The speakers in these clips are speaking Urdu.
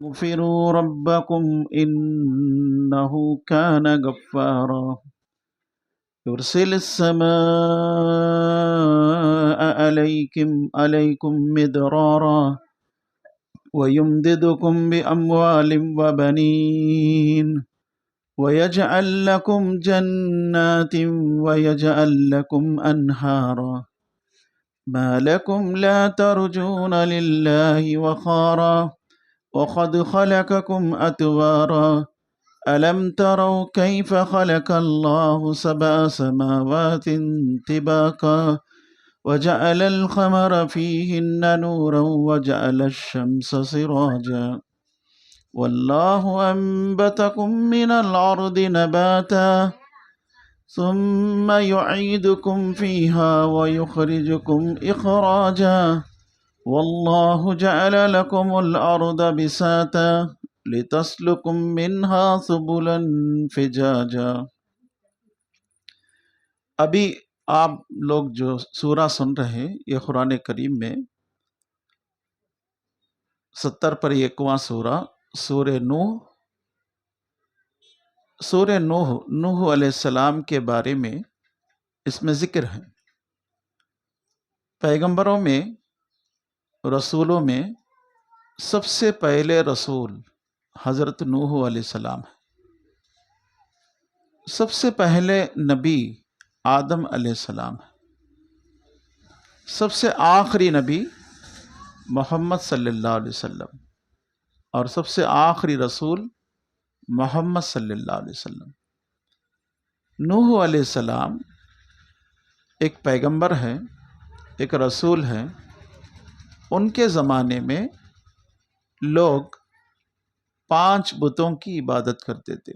اغفروا ربكم إنه كان غفارا يرسل السماء عليكم مدرارا ويمددكم بأموال وبنين ويجعل لكم جنات ويجعل لكم أنهارا ما لكم لا ترجون لله وقارا وقد خلقكم أطوارا ألم تروا كيف خلق الله سبع سماوات طباقا وجعل القمر فيهن نورا وجعل الشمس سراجا والله أنبتكم من الأرض نباتا ثم يعيدكم فيها ويخرجكم إخراجا والله جعل لكم الأرض بساطا لتسلكم منها سبلا فجاجا۔ ابھی آپ لوگ جو سورہ سن رہے ہیں یہ قرآن کریم میں 70 پر 1واں سورہ سورہ نوح علیہ السلام کے بارے میں اس میں ذکر ہے۔ پیغمبروں میں رسولوں میں سب سے پہلے رسول حضرت نوح علیہ السلام ہے۔ سب سے پہلے نبی آدم علیہ السلام ہے۔ سب سے آخری نبی محمد صلی اللہ علیہ وسلم اور سب سے آخری رسول محمد صلی اللہ علیہ وسلم۔ نوح علیہ السلام ایک پیغمبر ہے، ایک رسول ہے۔ ان کے زمانے میں لوگ 5 بتوں کی عبادت کرتے تھے۔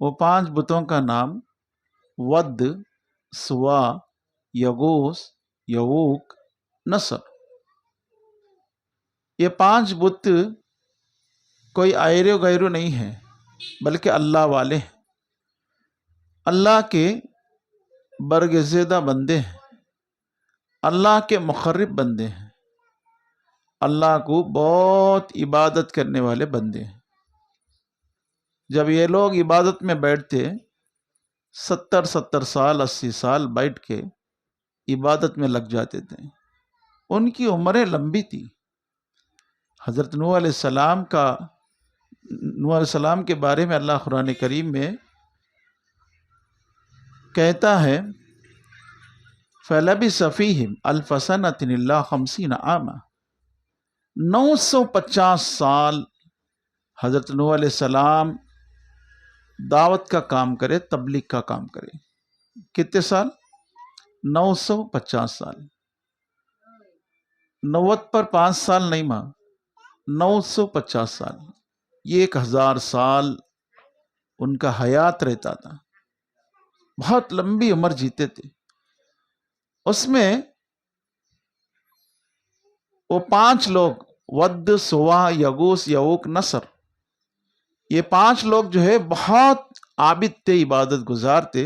وہ 5 بتوں کا نام ود، سوا، یغوث، یعوق، نصر۔ یہ 5 بت کوئی ایرو غیرو نہیں ہے بلکہ اللہ والے ہیں، اللہ کے برگزیدہ بندے ہیں، اللہ کے مقرب بندے ہیں، اللہ کو بہت عبادت کرنے والے بندے ہیں۔ جب یہ لوگ عبادت میں بیٹھتے 70 سال 80 سال بیٹھ کے عبادت میں لگ جاتے تھے۔ ان کی عمریں لمبی تھی۔ حضرت نوح علیہ السلام کے بارے میں اللہ قرآن کریم میں کہتا ہے فَلَبِثَ فِيهِمْ أَلْفَ سَنَةٍ إِلَّا 50 عَامًا۔ 950 سال حضرت نوح علیہ السلام دعوت کا کام کرے، تبلیغ کا کام کرے۔ کتنے سال؟ 950 سال۔ 90 پر 5 سال نہیں ماں، 950 سال۔ یہ 1000 سال ان کا حیات رہتا تھا، بہت لمبی عمر جیتے تھے۔ اس میں وہ 5 لوگ ود، سوا، یغوث، یعوق، نصر، یہ 5 لوگ جو ہے بہت عابد تھے، عبادت گزار تھے۔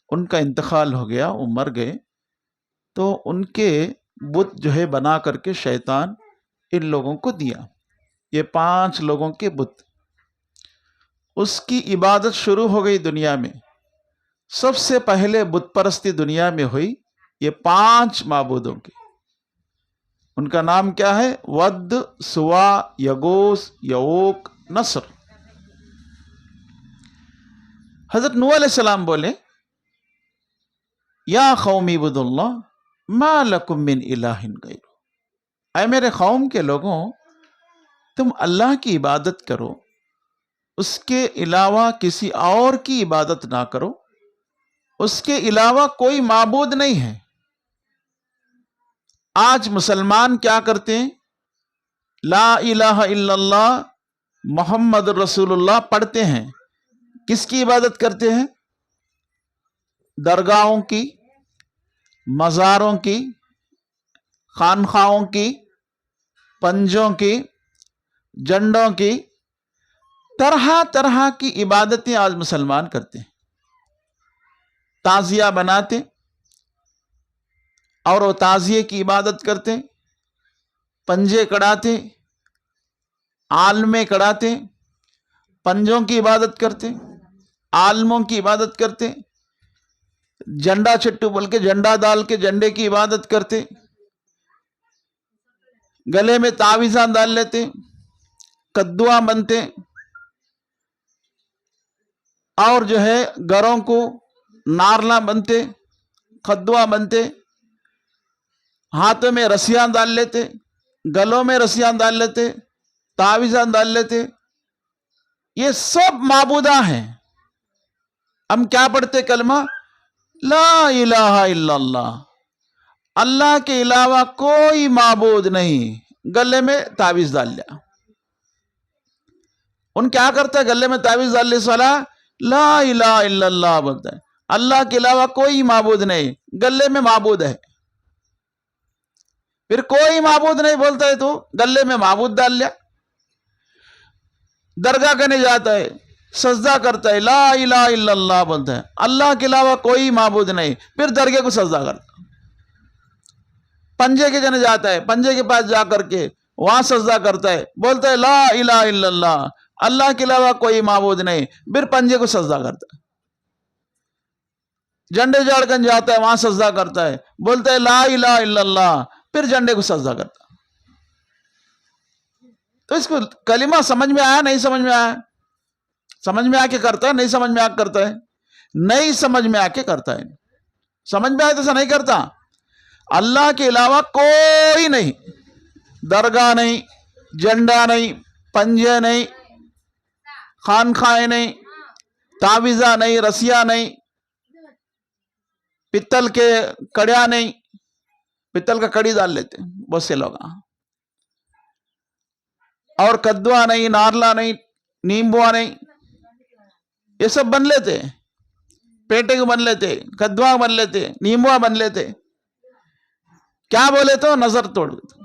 ان کا انتقال ہو گیا، وہ مر گئے، تو ان کے بت جو ہے بنا کر کے شیطان ان لوگوں کو دیا۔ یہ 5 لوگوں کے بت، اس کی عبادت شروع ہو گئی دنیا میں۔ سب سے پہلے بت پرستی دنیا میں ہوئی یہ 5 معبودوں کی۔ ان کا نام کیا ہے؟ ود، سوا، یغوث، یعوق، نصر۔ حضرت نوح علیہ السلام بولے یا قوم اعبدوا اللہ ما لکم من الہ غیرہ۔ اے میرے قوم کے لوگوں، تم اللہ کی عبادت کرو، اس کے علاوہ کسی اور کی عبادت نہ کرو، اس کے علاوہ کوئی معبود نہیں ہے۔ آج مسلمان کیا کرتے ہیں؟ لا الہ الا اللہ محمد رسول اللہ پڑھتے ہیں، کس کی عبادت کرتے ہیں؟ درگاہوں کی، مزاروں کی، خانخواہوں کی، پنجوں کی، جھنڈوں کی، طرح طرح کی عبادتیں آج مسلمان کرتے ہیں۔ تعزیہ بناتے اور وہ تعزیے کی عبادت کرتے، پنجے کڑاتے، عالمیں کڑاتے، پنجوں کی عبادت کرتے، عالموں کی عبادت کرتے، جنڈا چٹو بول کے جنڈا ڈال کے جنڈے کی عبادت کرتے، گلے میں تعویذاں ڈال لیتے، کدواں بنتے، اور جو ہے گھروں کو نارلا بنتے، کدواں بنتے، ہاتھوں میں رسیاں ڈال لیتے، گلوں میں رسیاں ڈال لیتے، تعویذاں ڈال لیتے. یہ سب معبودہ ہیں. ہم کیا پڑھتے کلمہ؟ لا الہ الا اللہ، اللہ کے علاوہ کوئی معبود نہیں. گلے میں تعویذ ڈال لیا. ان کیا کرتا ہے؟ گلے میں تعویذ ڈال لی، سوالہ لا الہ الا اللہ بولتا ہے، اللہ کے علاوہ کوئی معبود نہیں. گلے میں معبود ہے. پھر کوئی معبود نہیں بولتا ہے تو گلے میں معبود ڈال لیا. درگاہ کرنے جاتا ہے، سجدہ کرتا ہے، لا الہ الا اللہ بولتا ہے، اللہ کے علاوہ کوئی معبود نہیں، پھر درگاہ کو سجدہ کرتا. پنجے کے جنے جاتا ہے، پنجے کے پاس جا کر کے وہاں سجدہ کرتا ہے، بولتا ہے لا الہ الا اللہ، اللہ کے علاوہ کوئی معبود نہیں، پھر پنجے کو سجدہ کرتا ہے. جنڈے جاڑ کر جاتا ہے، وہاں سجدہ کرتا ہے، بولتا ہے لا الہ الا اللہ، پھر جنڈے کو سجدہ کرتا ہے. تو اس کو کلمہ سمجھ میں آیا نہیں سمجھ میں آیا؟ سمجھ میں آ کے کرتا ہے، نہیں سمجھ میں آ کے کرتا ہے؟ نہیں سمجھ میں آ کے کرتا ہے. سمجھ میں آئے تو ایسا نہیں کرتا. اللہ کے علاوہ کوئی نہیں، درگاہ نہیں، جنڈا نہیں، پنجے نہیں، خانخواہیں نہیں، تعویذہ نہیں، رسیاں نہیں، پتل کے کڑیاں نہیں. پتل کا کڑی ڈال لیتے بہت سے لوگ، اور کدوا نہیں، نارلا نہیں، نیمبوا نہیں، یہ سب بن لیتے. پیٹے کو بن لیتے، کدوا بن لیتے، نیمبوا بن لیتے. کیا بولے تو نظر توڑ دیتے.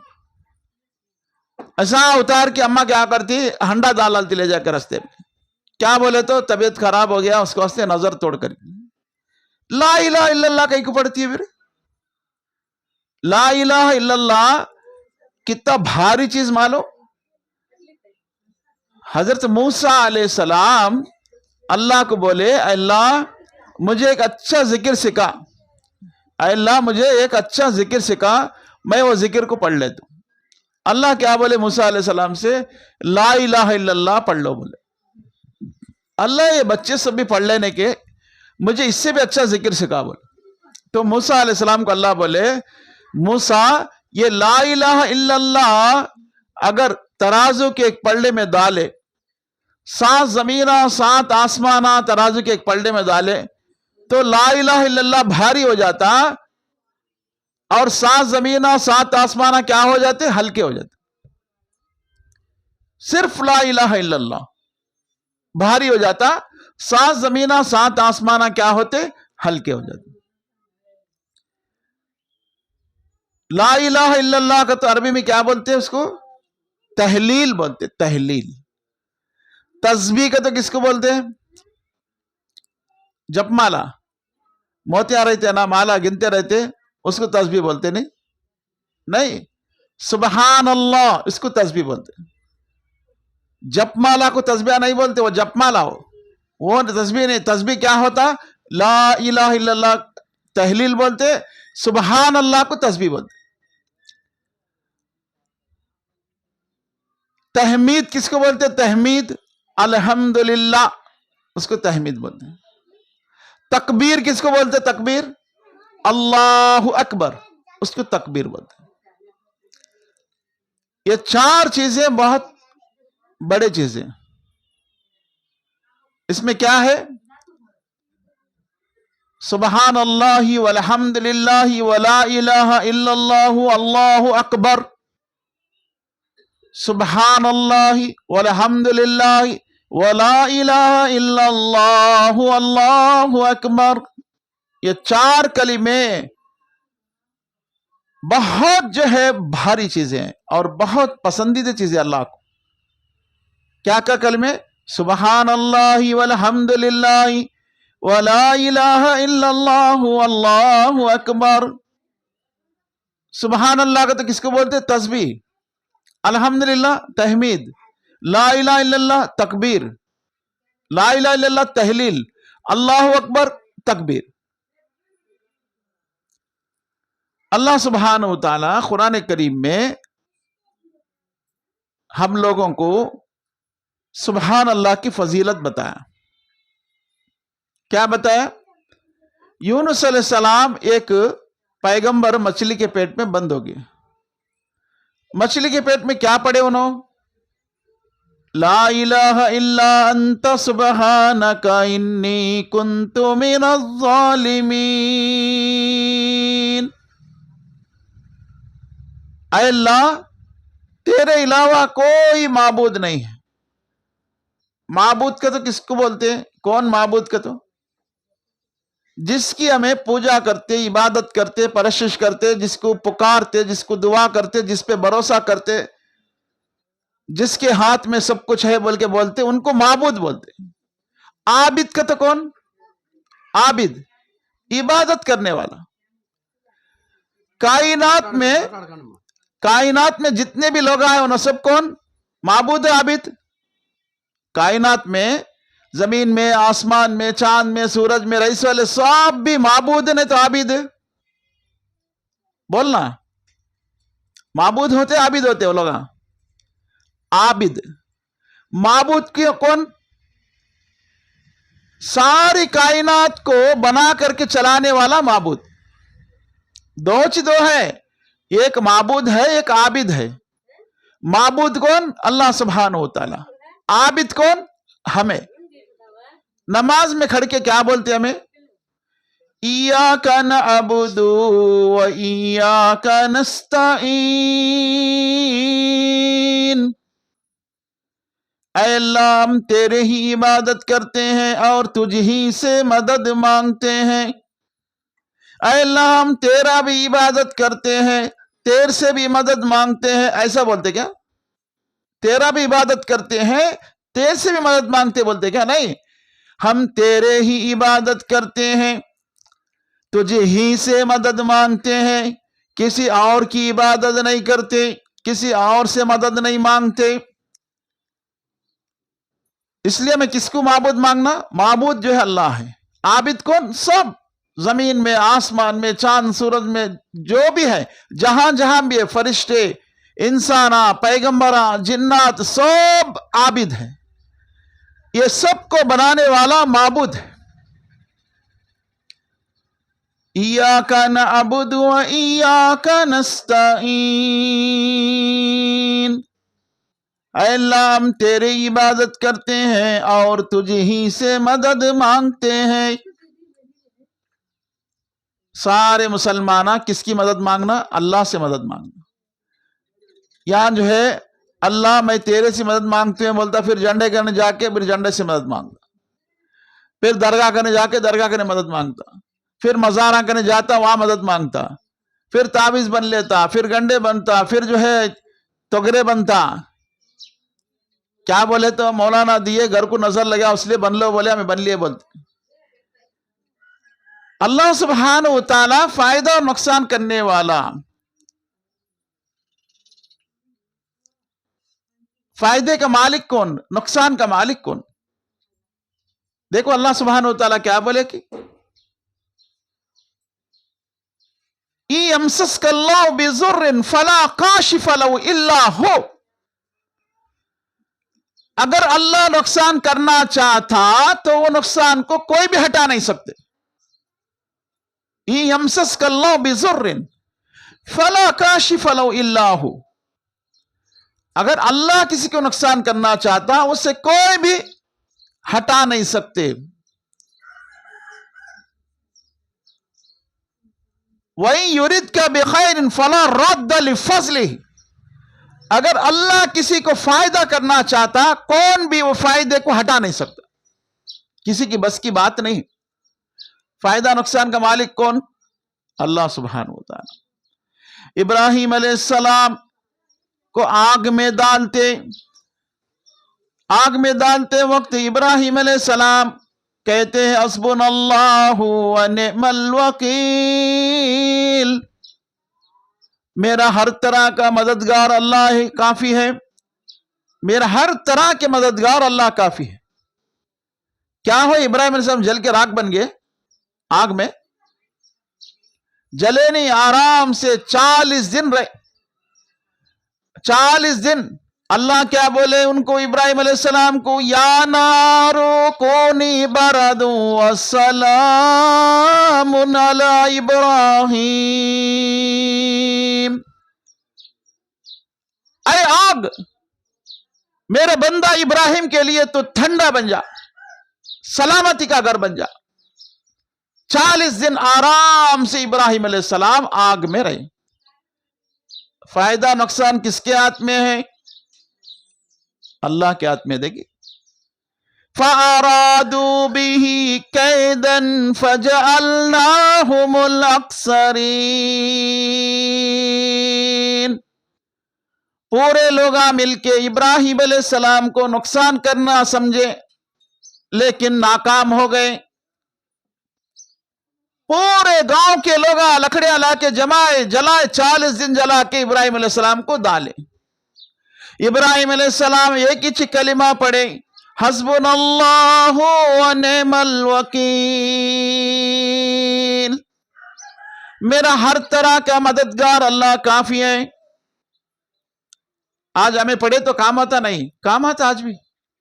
ایسا اتار کے اماں کیا کرتی؟ ہنڈا ڈالتی لے جا کے رستے میں. کیا بولے تو طبیعت خراب ہو گیا اس کو واسطے نظر توڑ کر. لا الہ الا اللہ کہیں کو پڑھتی ہے پھر؟ لا الہ الا اللہ کتنا بھاری چیز مانو. حضرت موسیٰ علیہ السلام اللہ کو بولے اے اللہ مجھے ایک اچھا ذکر سکھا، اے اللہ مجھے ایک اچھا ذکر سکھا، میں وہ ذکر کو پڑھ لیتا ہوں. اللہ کیا بولے موسیٰ علیہ السلام سے؟ لا الہ الا اللہ پڑھ لو بولے. اللہ یہ بچے سب بھی پڑھ لینے کے، مجھے اس سے بھی اچھا ذکر سکھا بولے. تو موسیٰ علیہ السلام کو اللہ بولے موسیٰ یہ لا الہ الا اللہ اگر ترازو کے ایک پلڑے میں ڈالے، 7 زمینہ 7 آسمانہ ترازو کے ایک پلڑے میں ڈالے تو لا الہ الا اللہ بھاری ہو جاتا، اور 7 زمینہ 7 آسمانہ کیا ہو جاتے؟ ہلکے ہو جاتے. صرف لا الہ الا اللہ بھاری ہو جاتا، 7 زمینہ 7 آسمانہ کیا ہوتے؟ ہلکے ہو جاتے. لا الہ الا اللہ کا تو عربی میں کیا بولتے ہیں؟ اس کو تحلیل بولتے. تحلیل. تسبیح کا تو کس کو بولتے ہیں؟ جپ مالا. موتیاں رہتے نا، مالا گنتے رہتے، اس کو تسبیح بولتے نہیں. سبحان اللہ اس کو تسبیح بولتے. جپ مالا کو تسبیح نہیں بولتے، وہ جپ مالا ہو، وہ تسبیح نہیں. تسبیح کیا ہوتا؟ لا الہ الا اللہ تحلیل بولتے، سبحان اللہ کو تسبیح بولتے. تحمید کس کو بولتے؟ تحمید. الحمدللہ اس کو تحمید بولتے ہیں. تکبیر کس کو بولتے؟ تکبیر. اللہ اکبر اس کو تکبیر بولتے ہیں. یہ 4 چیزیں بہت بڑے چیزیں. اس میں کیا ہے؟ سبحان اللہ والحمد للہ ولا الہ الا اللہ اللہ اکبر. سبحان اللہ والحمد للہ ولا الہ الا اللہ اللہ اکبر. یہ 4 کلمے بہت جو ہے بھاری چیزیں ہیں اور بہت پسندیدہ چیزیں اللہ کو. کیا کلمے؟ سبحان اللہ والحمد للہ ولا الہ الا اللہ اللہ اکبر. سبحان اللہ کا تو کس کو بولتے؟ تسبیح. الحمدللہ تحمید. لا الہ الا اللہ تکبیر، لا الہ الا اللہ تحلیل، اللہ اکبر تکبیر۔ اللہ سبحانہ و تعالی قرآن کریم میں ہم لوگوں کو سبحان اللہ کی فضیلت بتایا۔ کیا بتایا؟ یونس علیہ السلام ایک پیغمبر مچھلی کے پیٹ میں بند ہو گئے۔ مچھلی کے پیٹ میں کیا پڑے انہوں؟ لا الہ الا انت سبحانک انی کنت من الظالمین۔ اے اللہ تیرے علاوہ کوئی معبود نہیں ہے۔ معبود کا تو کس کو بولتے ہیں؟ کون معبود کا تو؟ جس کی ہمیں پوجا کرتے، عبادت کرتے، پرستش کرتے، جس کو پکارتے، جس کو دعا کرتے، جس پہ بھروسہ کرتے، جس کے ہاتھ میں سب کچھ ہے بول کے بولتے، ان کو معبود بولتے۔ عابد کا تو کون؟ عابد عبادت کرنے والا۔ کائنات میں جتنے بھی لوگ آئے انہوں سب کون؟ معبود عابد۔ کائنات میں، زمین میں، آسمان میں، چاند میں، سورج میں، رئیس والے سب بھی معبود نہیں تو عابد بولنا۔ معبود ہوتے عابد ہوتے وہ لوگ۔ عابد معبود کی کون؟ ساری کائنات کو بنا کر کے چلانے والا معبود۔ دو چیز دو ہے، ایک معبود ہے ایک عابد ہے۔ معبود کون؟ اللہ سبحانہ و تعالی۔ عابد کون؟ ہمیں۔ نماز میں کھڑ کے کیا بولتے ہمیں؟ ایاک نعبد و ایاک نستعین۔ اے اللہ ہم تیرے ہی عبادت کرتے ہیں اور تجھ ہی سے مدد مانگتے ہیں۔ اے اللہ ہم تیرا بھی عبادت کرتے ہیں، تیر سے بھی مدد مانگتے ہیں۔ ایسا بولتے کیا؟ تیرا بھی عبادت کرتے ہیں، تیر سے بھی مدد مانگتے بولتے کیا؟ نہیں، ہم تیرے ہی عبادت کرتے ہیں، تجھے ہی سے مدد مانگتے ہیں، کسی اور کی عبادت نہیں کرتے، کسی اور سے مدد نہیں مانگتے۔ اس لیے میں کس کو معبود مانگنا؟ معبود جو ہے اللہ ہے۔ عابد کون؟ سب زمین میں، آسمان میں، چاند سورج میں جو بھی ہے، جہاں جہاں بھی ہے، فرشتے، انسانہ، پیغمبرہ، جنات، سب عابد ہیں۔ یہ سب کو بنانے والا معبود ہے۔ ایاک نعبد و ایاک نستعین۔ اے اللہ ہم تیری عبادت کرتے ہیں اور تجھ ہی سے مدد مانگتے ہیں۔ سارے مسلمانہ کس کی مدد مانگنا؟ اللہ سے مدد مانگنا۔ یہاں جو ہے اللہ میں تیرے سے مدد مانگتے ہیں بولتا، پھر جھنڈے کرنے جا کے پھر جھنڈے سے مدد مانگتا، پھر درگاہ کرنے جا کے درگاہ کرنے مدد مانگتا، پھر مزارہ کرنے جاتا وہاں مدد مانگتا، پھر تعویذ بن لیتا، پھر گنڈے بنتا، پھر جو ہے تگرے بنتا۔ کیا بولے تو مولانا دیے گھر کو نظر لگا اس لیے بن لو، بولے ہمیں بن لیے بولتے۔ اللہ سبحانہ و تعالی فائدہ اور نقصان کرنے والا۔ فائدے کا مالک کون؟ نقصان کا مالک کون؟ دیکھو اللہ سبحانہ و تعالی کیا بولے کہ یمسسک اللہ بضر فلا کاشف لہ الا ہو۔ اگر اللہ نقصان کرنا چاہتا تو وہ نقصان کو کوئی بھی ہٹا نہیں سکتے۔ یمسسک اللہ بضر فلا کاشف لہ الا ہو۔ اگر اللہ کسی کو نقصان کرنا چاہتا اسے کوئی بھی ہٹا نہیں سکتے۔ وَإِن يُرِدْكَ بِخَيْرٍ فَلَا رَدَّ لِفَضْلِهِ۔ اگر اللہ کسی کو فائدہ کرنا چاہتا کون بھی وہ فائدے کو ہٹا نہیں سکتا، کسی کی بس کی بات نہیں۔ فائدہ نقصان کا مالک کون؟ اللہ سبحانہ و تعالی۔ ابراہیم علیہ السلام کو آگ میں ڈالتے وقت ابراہیم علیہ السلام کہتے ہیں حسبنا اللہ و نعم الوکیل، میرا ہر طرح کا مددگار اللہ کافی ہے۔ میرا ہر طرح کے مددگار اللہ کافی ہے. کیا ہو ابراہیم علیہ السلام جل کے راکھ بن گئے آگ میں؟ جلے نہیں، آرام سے 40 دن رہے. 40 دن اللہ کیا بولے ان کو، ابراہیم علیہ السلام کو، یا نارو کونی برد والسلام علی ابراہیم. اے آگ میرے بندہ ابراہیم کے لیے تو ٹھنڈا بن جا، سلامتی کا گھر بن جا. 40 دن آرام سے ابراہیم علیہ السلام آگ میں رہے. فائدہ نقصان کس کے ہاتھ میں ہے؟ اللہ کے ہاتھ میں. دیکھیں فَأَرَادُوا بِهِ كَيْدًا فَجَعَلْنَاهُمُ الْأَخْسَرِينَ. پورے لوگ مل کے ابراہیم علیہ السلام کو نقصان کرنا سمجھے لیکن ناکام ہو گئے. پورے گاؤں کے لوگ لکڑیاں لا کے جلائے 40 دن جلا کے ابراہیم علیہ السلام کو ڈالے. ابراہیم علیہ السلام ایک ہی کلمہ پڑھے، حسبنا اللہ ونعم الوکیل. میرا ہر طرح کا مددگار اللہ کافی ہے. آج ہمیں پڑھے تو کام آتا نہیں، کام آتا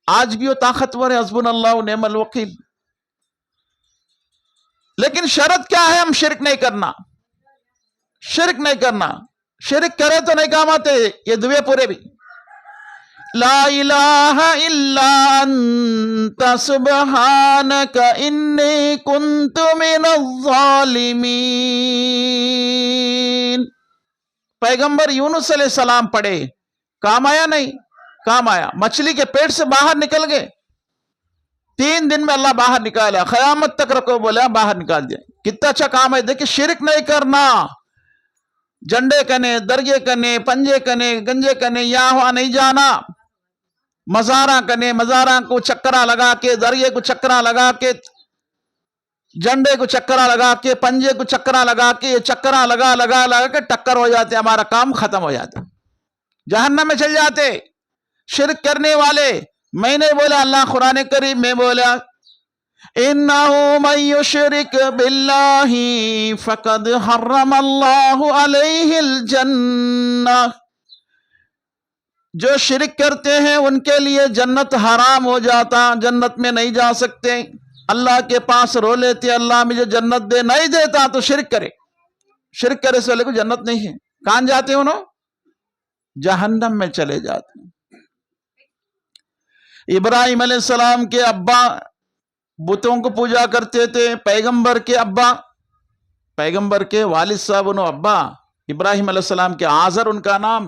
آج بھی وہ طاقتور ہے، حسبنا اللہ ونعم الوکیل. لیکن شرط کیا ہے؟ ہم شرک نہیں کرنا. شرک کرے تو نہیں کام آتے یہ دعوے پورے بھی. لا الہ الا انت سبحانک انی کنت من الظالمین. پیغمبر یونس علیہ السلام پڑھے، کام آیا نہیں؟ کام آیا. مچھلی کے پیٹ سے باہر نکل گئے، 3 دن میں اللہ باہر نکالا. قیامت تک رکھو بولا، باہر نکال دیا. کتنا اچھا کام ہے. دیکھیں شرک نہیں کرنا. جنڈے کنے، درگے کنے، پنجے کنے، گنجے کنے یہاں وہاں نہیں جانا. مزارہ کنے، مزارہ کو چکرہ لگا کے، درگے کو چکرہ لگا کے، جنڈے کو چکرہ لگا کے، پنجے کو چکرہ لگا کے، یہ چکرہ لگا کے ٹکر ہو جاتے، ہمارا کام ختم ہو جاتا، جہنم میں چل جاتے. شرک کرنے والے میں نے بولا، اللہ قرآن کریم میں بولا، اِنَّهُ مَن يُشْرِكْ بِاللَّهِ فَقَدْ حَرَّمَ اللَّهُ عَلَيْهِ الْجَنَّةَ. جو شرک کرتے ہیں ان کے لیے جنت حرام ہو جاتا، جنت میں نہیں جا سکتے. اللہ کے پاس رو لیتے، اللہ مجھے جنت دے، نہیں دیتا تو شرک کرے سے والے کو جنت نہیں ہے. کہاں جاتے ہیں انہوں؟ جہنم میں چلے جاتے ہیں. ابراہیم علیہ السلام کے ابا بتوں کو پوجا کرتے تھے. پیغمبر کے ابا، پیغمبر کے والد صاحب انہوں ابا ابراہیم علیہ السلام کے آزر ان کا نام.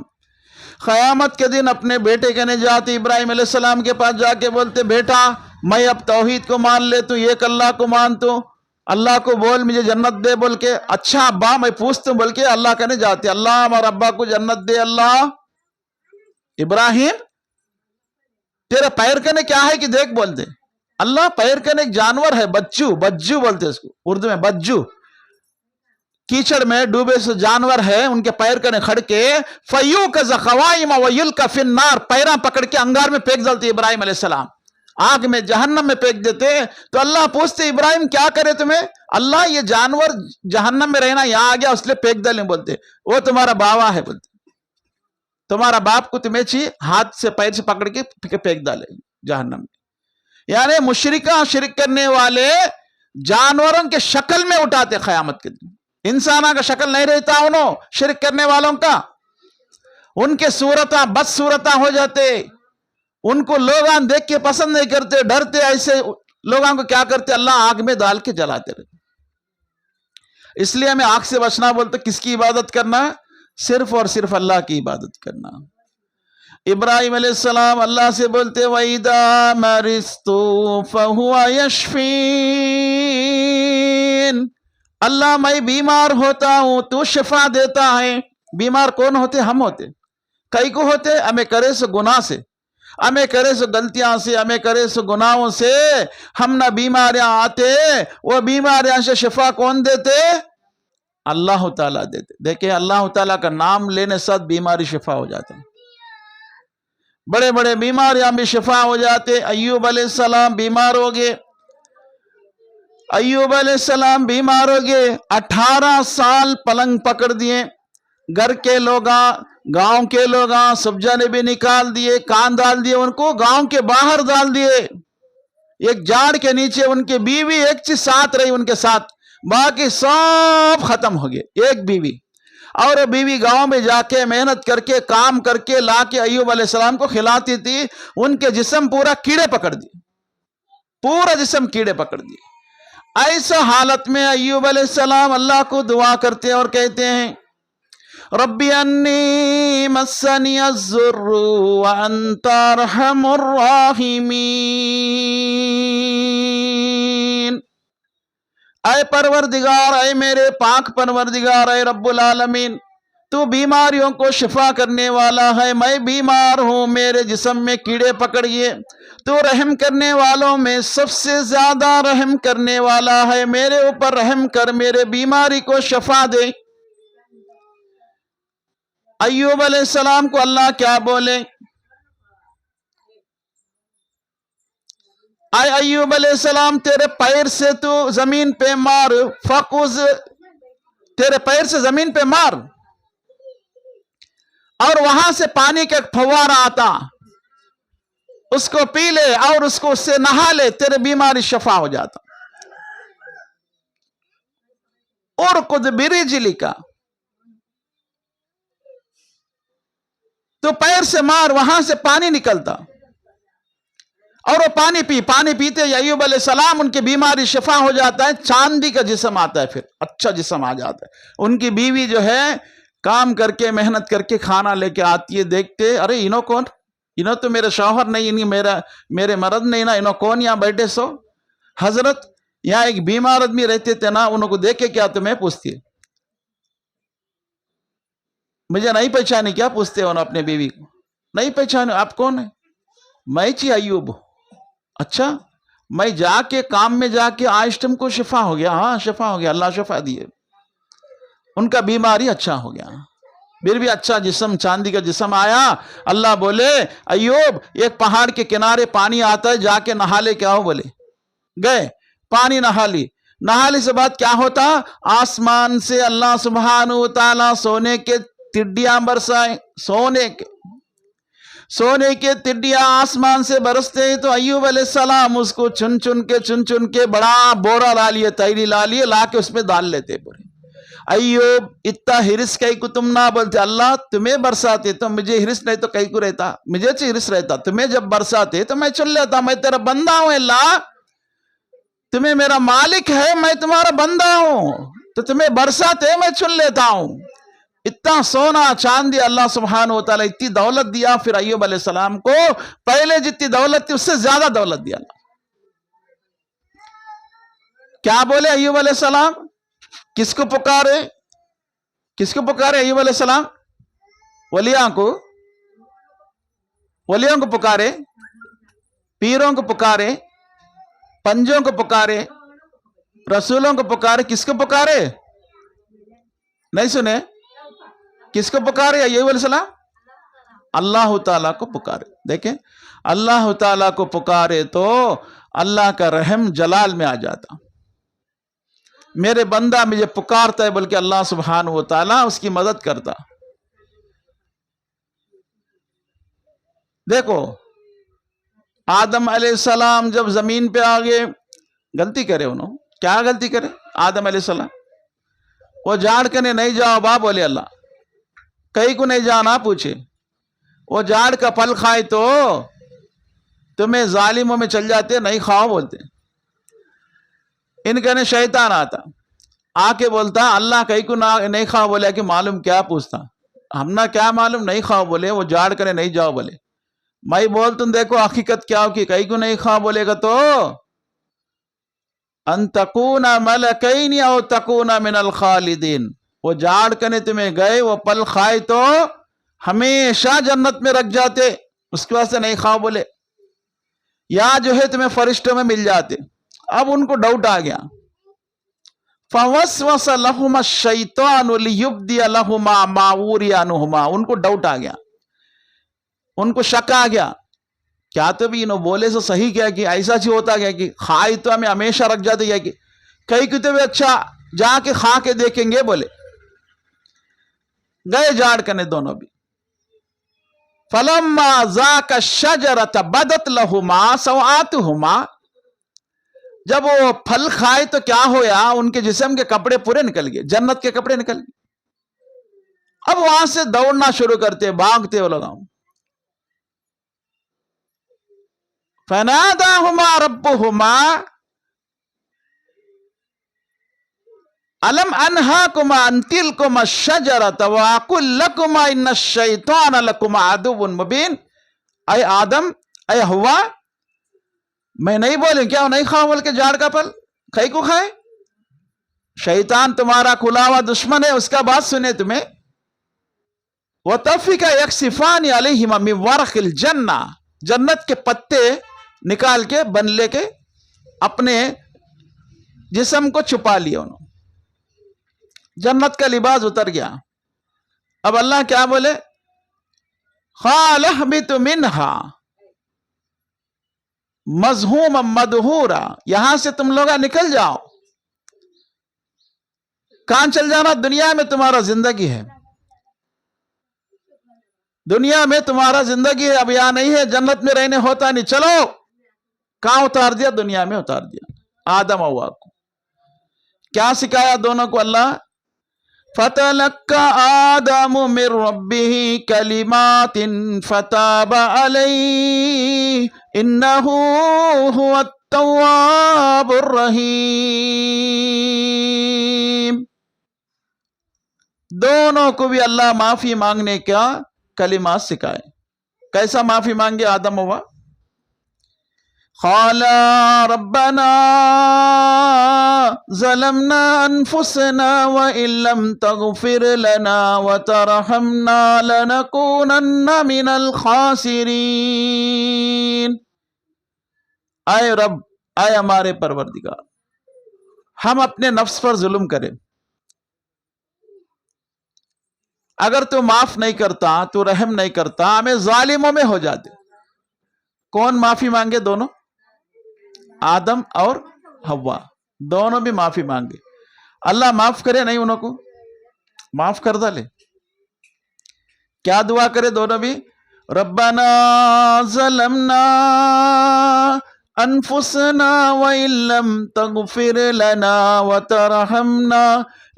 قیامت کے دن اپنے بیٹے کہنے جاتے، ابراہیم علیہ السلام کے پاس جا کے بولتے، بیٹا میں اب توحید کو مان لے، تو ایک اللہ کو مانتا ہوں، اللہ کو بول مجھے جنت دے بول کے. اچھا ابا میں پوچھتا ہوں بول کے اللہ کہنے جاتے، اللہ ہمارے ابا کو جنت دے. اللہ ابراہیم تیرا پیر کہنے کیا ہے کہ دیکھ بولتے. اللہ پیر کہنے ایک جانور ہے، بجو بولتے اس کو اردو میں، بجو. کیچڑ میں ڈوبے سے جانور ہے، ان کے پیر کنے کھڑ کے فَيُوْكَزَ خَوَائِمَ وَيُلْكَ فِي النَّارِ، پیراں پکڑ کے انگار میں پھینک ڈالتے ابراہیم علیہ السلام، آگ میں جہنم میں پھینک دیتے. تو اللہ پوچھتے ابراہیم کیا کرے تمہیں؟ اللہ یہ جانور جہنم میں رہنا یہاں آ گیا اس لیے پھینک ڈالیں. بولتے وہ تمہارا باوا ہے، بولتے تمہارا باپ کو تمہیں چاہیے ہاتھ سے پیر سے پکڑ کے پھینک ڈالے جہنم میں. یعنی مشرکہ شرک کرنے والے جانوروں کے شکل میں اٹھاتے قیامت کے دن. انسانوں کا شکل نہیں رہتا انہوں شرک کرنے والوں کا. ان کے صورتاں بد صورتاں ہو جاتے، ان کو لوگ دیکھ کے پسند نہیں کرتے، ڈرتے. ایسے لوگوں کو کیا کرتے؟ اللہ آگ میں ڈال کے جلاتے رہتے. اس لیے ہمیں آگ سے بچنا بولتے. کس کی عبادت کرنا؟ صرف اور صرف اللہ کی عبادت کرنا. ابراہیم علیہ السلام اللہ سے بولتے، وَإِذَا مَرِضْتُ فَهُوَ يَشْفِينِ. اللہ میں بیمار ہوتا ہوں تو شفا دیتا ہے. بیمار کون ہوتے؟ ہم ہوتے. کئی کو ہوتے؟ ہمیں کرے سو گناہ سے، ہمیں کرے سو غلطیاں سے، ہمیں کرے سو گناہوں سے ہم نہ بیماریاں آتے. وہ بیماریاں سے شفا کون دیتے؟ اللہ تعالیٰ دیتے. دیکھیں اللہ تعالیٰ کا نام لینے سے بیماری شفا ہو جاتا ہے. بڑے بڑے بیماریاں بھی شفا ہو جاتے. ایوب علیہ السلام بیمار ہو گئے. ایوب علیہ السلام بیمار ہو گئے. 18 سال پلنگ پکڑ دیے. گھر کے لوگ، گاؤں کے لوگ سبزہ نے بھی نکال دیے، کان ڈال دیے، ان کو گاؤں کے باہر ڈال دیے. ایک جھاڑ کے نیچے ان کی بیوی ایک چیز ساتھ رہی ان کے ساتھ، باقی سب ختم ہو گئے. ایک بیوی، اور وہ بیوی گاؤں میں جا کے محنت کر کے کام کر کے لا کے ایوب علیہ السلام کو کھلاتی تھی. ان کے جسم پورا کیڑے پکڑ دیے، پورا جسم کیڑے پکڑ دیے. ایسا حالت میں ایوب علیہ السلام اللہ کو دعا کرتے ہیں اور کہتے ہیں ربی انی مسنی الضر وانت ارحم الراحمین. اے پروردگار، اے میرے پاک پروردگار، اے رب العالمین، تو بیماریوں کو شفا کرنے والا ہے. میں بیمار ہوں، میرے جسم میں کیڑے پکڑ گئے. تو رحم کرنے والوں میں سب سے زیادہ رحم کرنے والا ہے. میرے اوپر رحم کر، میرے بیماری کو شفا دے. ایوب علیہ السلام کو اللہ کیا بولے؟ اے ایوب علیہ السلام، تیرے پیر سے تو زمین پہ مار، فقوز، تیرے پیر سے زمین پہ مار، اور وہاں سے پانی کا پھوارا آتا، اس کو پی لے اور اس سے نہا لے، تیرے بیماری شفا ہو جاتا. ارکض برجلک، تو پیر سے مار، وہاں سے پانی نکلتا، اور وہ پانی پیتے ایوب علیہ السلام ان کی بیماری شفا ہو جاتا ہے. چاندی کا جسم آتا ہے، پھر اچھا جسم آ جاتا ہے. ان کی بیوی جو ہے کام کر کے محنت کر کے کھانا لے کے آتی ہے. دیکھتے ارے انہوں کون، انہوں تو میرے شوہر نہیں، میرے مرد نہیں نا، انہوں کون یہاں بیٹھے سو؟ حضرت یہاں ایک بیمار آدمی رہتے تھے نا، انہوں کو دیکھ کے کیا تمہیں پوچھتی ہے؟ مجھے نہیں پہچانے کیا پوچھتے انہوں اپنے بیوی کو؟ نہیں پہچانے، آپ کون ہیں؟ میں چی ایوب. اچھا، میں جا کے کام میں جا کے آج تم کو شفا ہو گیا؟ ہاں شفا ہو گیا، اللہ شفا دیے. ان کا بیماری اچھا ہو گیا، پھر بھی اچھا جسم، چاندی کا جسم آیا. اللہ بولے ایوب ایک پہاڑ کے کنارے پانی آتا ہے، جا کے نہا لے کے آؤ. بولے گئے، پانی نہا لی. نہانے سے بعد کیا ہوتا؟ آسمان سے اللہ سبحانہ و تعالی سونے کے ٹڈیاں برسائے. سونے کے ٹڈیاں آسمان سے برستے ہیں. تو ایوب علیہ السلام اس کو چن چن کے بڑا بورا لا لیے، تیری لا لیے، لا کے اس میں ڈال لیتے. پورے ایوب اتنا ہرس کئی کو تم نہ بولتے، اللہ تمہیں برساتے تو مجھے ہرس نہیں تو کئی کو رہتا، مجھے ہرس رہتا. تمہیں جب برساتے تو میں چن لیتا، میں تیرا بندہ ہوں. اللہ تمہیں میرا مالک ہے، میں تمہارا بندہ ہوں، تو تمہیں برساتے میں چن لیتا ہوں. اتنا سونا چاندی اللہ سبحانہ و تعالیٰ اتنی دولت دیا. پھر ایوب علیہ السلام کو پہلے جتنی دولت تھی اس سے زیادہ دولت دیا. کیا بولے ایوب علیہ السلام؟ کس کو پکارے؟ ایوب علیہ السلام ولیوں کو پکارے، پیروں کو پکارے، پنجوں کو پکارے، رسولوں کو پکارے. کس کو پکارے؟ نہیں سنے؟ کس کو پکارے ایوب علیہ السلام؟ اللہ تعالیٰ کو پکارے. دیکھیں اللہ تعالیٰ کو پکارے تو اللہ کا رحم جلال میں آ جاتا. میرے بندہ مجھے پکارتا ہے بلکہ اللہ سبحانہ و تعالیٰ اس کی مدد کرتا. دیکھو آدم علیہ السلام جب زمین پہ آگے غلطی کرے، انہوں کیا غلطی کرے؟ آدم علیہ السلام وہ جھاڑ کنے نہیں جاؤ با بولے اللہ، کہیں کو نہیں جانا پوچھے. وہ جھاڑ کا پھل کھائے تو تمہیں ظالموں میں چل جاتے، نہیں کھاؤ بولتے. ان کہنے شیطان آتا آ کے بولتا اللہ کہیں کو نہیں کھاؤ بولے کہ معلوم کیا پوچھتا، ہم نہ کیا معلوم نہیں کھاؤ بولے. وہ جھاڑ کرے نہیں جاؤ بولے. میں بول تم دیکھو حقیقت کیا ہو کہ کہیں کو نہیں کھاؤ بولے گا تو ان تکون ملکین او تکون من الخالدین. وہ جھاڑ کرنے تمہیں گئے، وہ پل کھائے تو ہمیشہ جنت میں رکھ جاتے، اس کے واسطے نہیں کھاؤ بولے، یا جو ہے تمہیں فرشتوں میں مل جاتے. اب ان کو ڈاؤٹ آ گیا. فوسوس لہما الشیطان لیبدی لہما ما اوری عنہما. ان کو ڈاؤٹ آ گیا. ان کو شک آ گیا، کیا تو بھی انہوں بولے سے صحیح کیا کہ ایسا چی ہوتا گیا کہ کھائی تو ہمیں ہمیشہ رکھ جاتے گیا کہ کئی کتے بھی اچھا جا کے کھا کے دیکھیں گے. بولے گئے جاڑ کرنے دونوں بھی. فلما ذاق الشجرۃ بدت لہما سوآتہما، جب وہ پھل کھائے تو کیا ہویا، ان کے جسم کے کپڑے پورے نکل گئے، جنت کے کپڑے نکل گئے. اب وہاں سے دوڑنا شروع کرتے، بھاگتے وہ لوگ. فناداہما ربہما الم انہاکما ان تلکما الشجرۃ واقل لکما ان الشیطان لکما عدو مبین. اے آدم، اے ہوا، میں نہیں بولوں کیا نہیں کھاؤں بول کے جاڑ کا پھل؟ کھائی کو کھائے؟ شیطان تمہارا کھلا ہوا دشمن ہے، اس کا بات سنے تمہیں. وَطَفِّقَ يَكْسِفَانِ عَلَيْهِمَا مِنْ وَرَقِ الْجَنَّةِ، جنت کے پتے نکال کے بن لے کے اپنے جسم کو چھپا لیا انہوں. جنت کا لباس اتر گیا. اب اللہ کیا بولے؟ قَالَ اهْبِطْ مِنْهَا مَذْمُومًا مَدْحُورًا، یہاں سے تم لوگ نکل جاؤ. کہاں چل جانا؟ دنیا میں تمہارا زندگی ہے، دنیا میں تمہارا زندگی ہے، اب یہاں نہیں ہے، جنت میں رہنے ہوتا نہیں. چلو کہاں اتار دیا؟ دنیا میں اتار دیا. آدم حوا کو کیا سکھایا دونوں کو اللہ؟ فَتَلَقَّى آدَمُ مِن رَبِّهِ كَلِمَاتٍ فَتَابَ عَلَيْهِ إِنَّهُ هُوَ التَّوَّابُ الرَّحِيمُ. دونوں کو بھی اللہ معافی مانگنے کا کلمات سکھائے. کیسا معافی مانگے آدم ہوا؟ قَالَ رَبَّنَا ظَلَمْنَا أَنفُسَنَا وَإِن لَّمْ تَغْفِرْ لَنَا وَتَرْحَمْنَا لَنَكُونَنَّ مِنَ الْخَاسِرِينَ. اے رب، اے ہمارے پروردگار، ہم اپنے نفس پر ظلم کریں، اگر تو معاف نہیں کرتا، تو رحم نہیں کرتا، ہمیں ظالموں میں ہو جاتے. کون معافی مانگے؟ دونوں، آدم اور حوا، دونوں بھی معافی مانگے. اللہ معاف کرے نہیں انہوں کو؟ معاف کر ڈالے. کیا دعا کرے دونوں بھی؟ ربنا ظلمنا انفسنا وَإِن لَّمْ تَغْفِرْ لَنَا وَتَرْحَمْنَا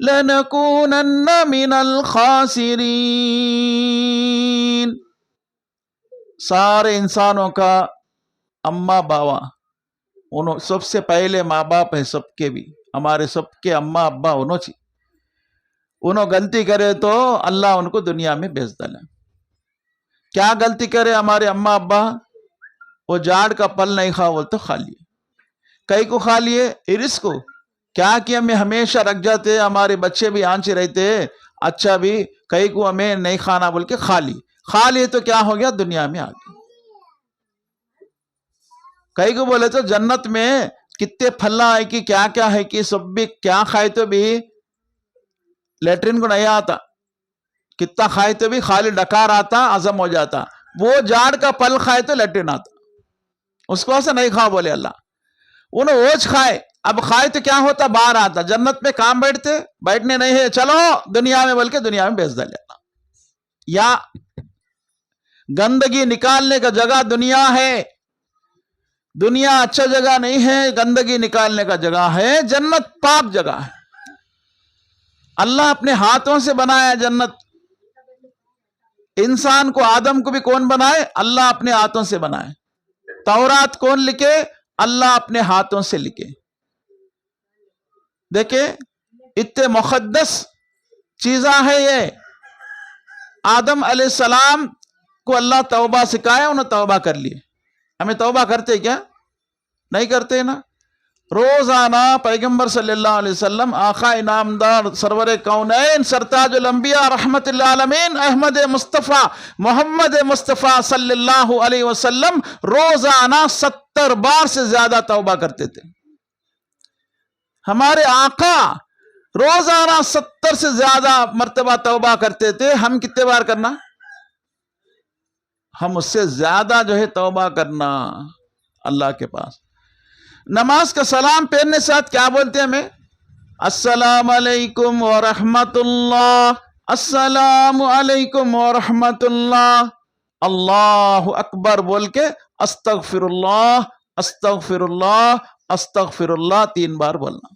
لَنَكُونَنَّ مِنَ الْخَاسِرِينَ. سارے انسانوں کا اماں باوا، انہوں سب سے پہلے ماں باپ ہے، سب کے بھی، ہمارے سب کے اماں ابا انہوں غلطی کرے تو اللہ ان کو دنیا میں بھیج ڈالے. کیا غلطی کرے ہمارے اماں ابا؟ وہ جاڑ کا پھل نہیں کھا، وہ تو کھا لیے. کئی کو کھا لیے؟ ارس کو. کیا کہ ہمیں ہمیشہ رکھ جاتے، ہمارے بچے بھی آنچے رہتے، اچھا بھی کئی کو ہمیں نہیں کھانا بول کے کھا لیے تو کیا ہو گیا؟ دنیا میں آ گیا. کئی کو بولے تو جنت میں کتنے پھلا ہے کہ کیا کیا ہے کہ سب بھی کیا کھائے تو بھی لیٹرین کو نہیں آتا، کتنا کھائے تو بھی خالی ڈکار آتا، ہضم ہو جاتا. وہ جاڑ کا پھل کھائے تو لیٹرین آتا، اس کو ایسا نہیں کھا بولے اللہ. انہوں اوچ کھائے، اب کھائے تو کیا ہوتا؟ باہر آتا. جنت میں کام بیٹھنے نہیں ہے، چلو دنیا میں بول کے دنیا میں بیچ ڈالے. یا گندگی نکالنے کا جگہ دنیا ہے، دنیا اچھا جگہ نہیں ہے، گندگی نکالنے کا جگہ ہے. جنت پاک جگہ ہے، اللہ اپنے ہاتھوں سے بنایا جنت. انسان کو، آدم کو بھی کون بنائے؟ اللہ اپنے ہاتھوں سے بنائے. تورات کون لکھے؟ اللہ اپنے ہاتھوں سے لکھے. دیکھیں اتنے مقدس چیزاں ہے یہ. آدم علیہ السلام کو اللہ توبہ سکھایا، انہوں توبہ کر لیے. ہمیں توبہ کرتے کیا؟ نہیں کرتے نا. روزانہ پیغمبر صلی اللہ علیہ وسلم، آقا انعامدار سرور کونین سرتاج الانبیاء رحمت اللہ عالمین احمد مصطفیٰ محمد مصطفیٰ صلی اللہ علیہ وسلم روزانہ 70 بار سے زیادہ توبہ کرتے تھے. ہمارے آقا روزانہ 70 سے زیادہ مرتبہ توبہ کرتے تھے. ہم کتنے بار کرنا؟ ہم اس سے زیادہ جو ہے توبہ کرنا اللہ کے پاس. نماز کا سلام پھیرنے ساتھ کیا بولتے ہیں ہمیں؟ السلام علیکم ورحمت اللہ، السلام علیکم ورحمت اللہ. اللہ اکبر بول کے استغفر اللہ، استغفر اللہ، استغفر اللہ 3 بار بولنا.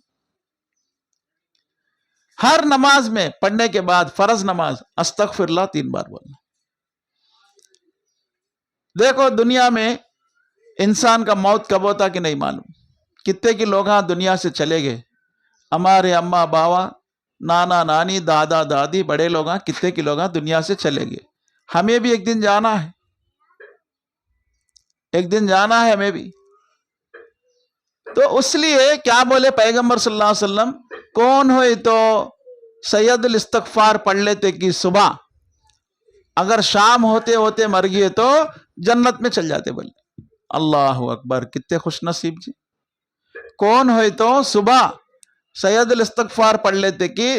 ہر نماز میں پڑھنے کے بعد فرض نماز استغفر اللہ 3 بار بولنا. دیکھو دنیا میں انسان کا موت کب ہوتا کہ نہیں معلوم. کتنے کے لوگ ہاں دنیا سے چلے گئے، ہمارے اماں باوا، نانا نانی، دادا دادی، بڑے لوگ ہاں کتنے کے لوگ ہاں دنیا سے چلے گئے. ہمیں بھی ایک دن جانا ہے، ایک دن جانا ہے ہمیں بھی. تو اس لیے کیا بولے پیغمبر صلی اللہ علیہ وسلم، کون ہوئی تو سید الاستغفار پڑھ لیتے کہ صبح، اگر شام ہوتے ہوتے مر گئے تو جنت میں چل جاتے. بولے اللہ اکبر، کتنے خوش نصیب جی. کون ہوئی تو صبح سید الاستغفار پڑھ لیتے کہ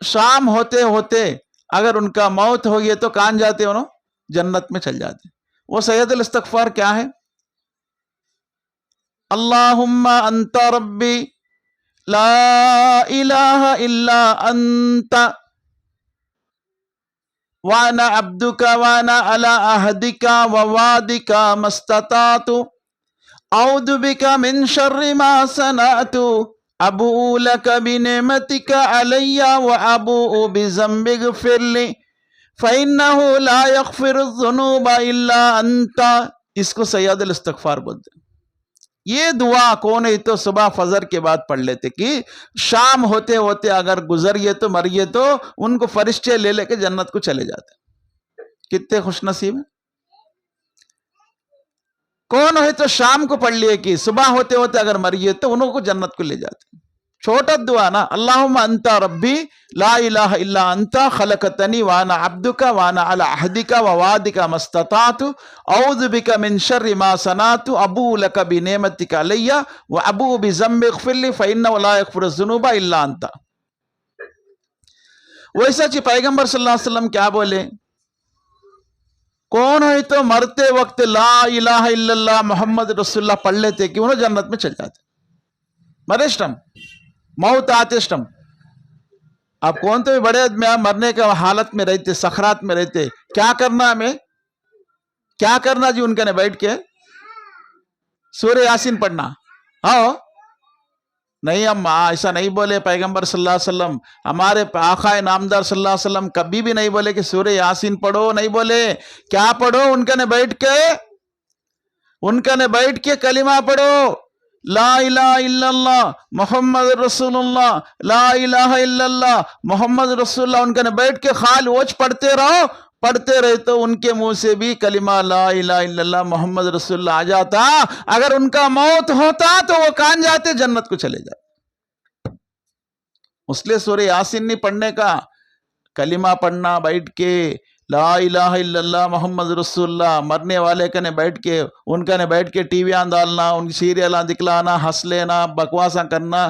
شام ہوتے ہوتے اگر ان کا موت ہو گئی تو کہاں جاتے انہوں؟ جنت میں چل جاتے. وہ سید الاستغفار کیا ہے؟ اللہم انت ربی لا الہ الا انت وانا عبدک وانا علی عہدک ووعدک ما استطعت اعوذ بک من شر ما صنعت ابوء لک بنعمتک علی وابوء بذنبی اغفر لی فإنہ لا یغفر الذنوب الا انت. اس کو سید الاستغفار بولتے ہیں. یہ دعا کون ہے تو صبح فجر کے بعد پڑھ لیتے کہ شام ہوتے ہوتے اگر گزر گئے تو مر گئے تو ان کو فرشتے لے لے کے جنت کو چلے جاتے. کتنے خوش نصیب ہیں. کون ہے تو شام کو پڑھ لیے کہ صبح ہوتے ہوتے اگر مر گئے تو انہوں کو جنت کو لے جاتے. چھوٹا دعا نا، اللہم انت ربی لا الہ الا انت خلقتنی وانا عبدک وانا علی عہدک ووعدک ما استطعت اعوذ بک من شر ما صنعت ابوء لک بنعمتک علی وابوء بذنبی اغفر لی فإنہ لا یغفر الذنوب الا انت. ویسا چی پیغمبر صلی اللہ علیہ وسلم کیا بولے؟ کون ہے تو مرتے وقت لا الہ الا اللہ محمد رسول اللہ پڑھ لیتے کہ انہوں جنت میں چل جاتے. مرشتم موت آتشتم. اب کون تو بھی بڑے مرنے کا حالت میں رہتے، سکرات میں رہتے، کیا کرنا ہمیں؟ کیا کرنا جی؟ ان کے نے بیٹھ کے سورہ یاسین پڑھنا. ہاں نہیں، ہم ایسا نہیں بولے پیغمبر صلی اللہ علیہ وسلم. ہمارے آقا نامدار صلی اللہ علیہ وسلم کبھی بھی نہیں بولے کہ سورہ یاسین پڑھو، نہیں بولے. کیا پڑھو؟ ان کے نے بیٹھ کے کلمہ پڑھو، لا الہ الا اللہ محمد رسول اللہ، لا الہ الا اللہ محمد رسول اللہ. ان کے نے بیٹھ کے خال وچ پڑھتے رہو، پڑھتے رہے تو ان کے منہ سے بھی کلمہ لا الہ الا اللہ محمد رسول اللہ آ جاتا. اگر ان کا موت ہوتا تو وہ کہاں جاتے؟ جنت کو چلے جاتے. اس لیے سورہ یاسین نہیں پڑھنے کا، کلمہ پڑھنا بیٹھ کے لا الہ الا اللہ محمد رسول اللہ. مرنے والے کنے بیٹھ کے ان کنے بیٹھ کے ٹی ویاں ڈالنا، ان کی سیریلاں دکھلانا، ہنس لینا، بکواساں کرنا،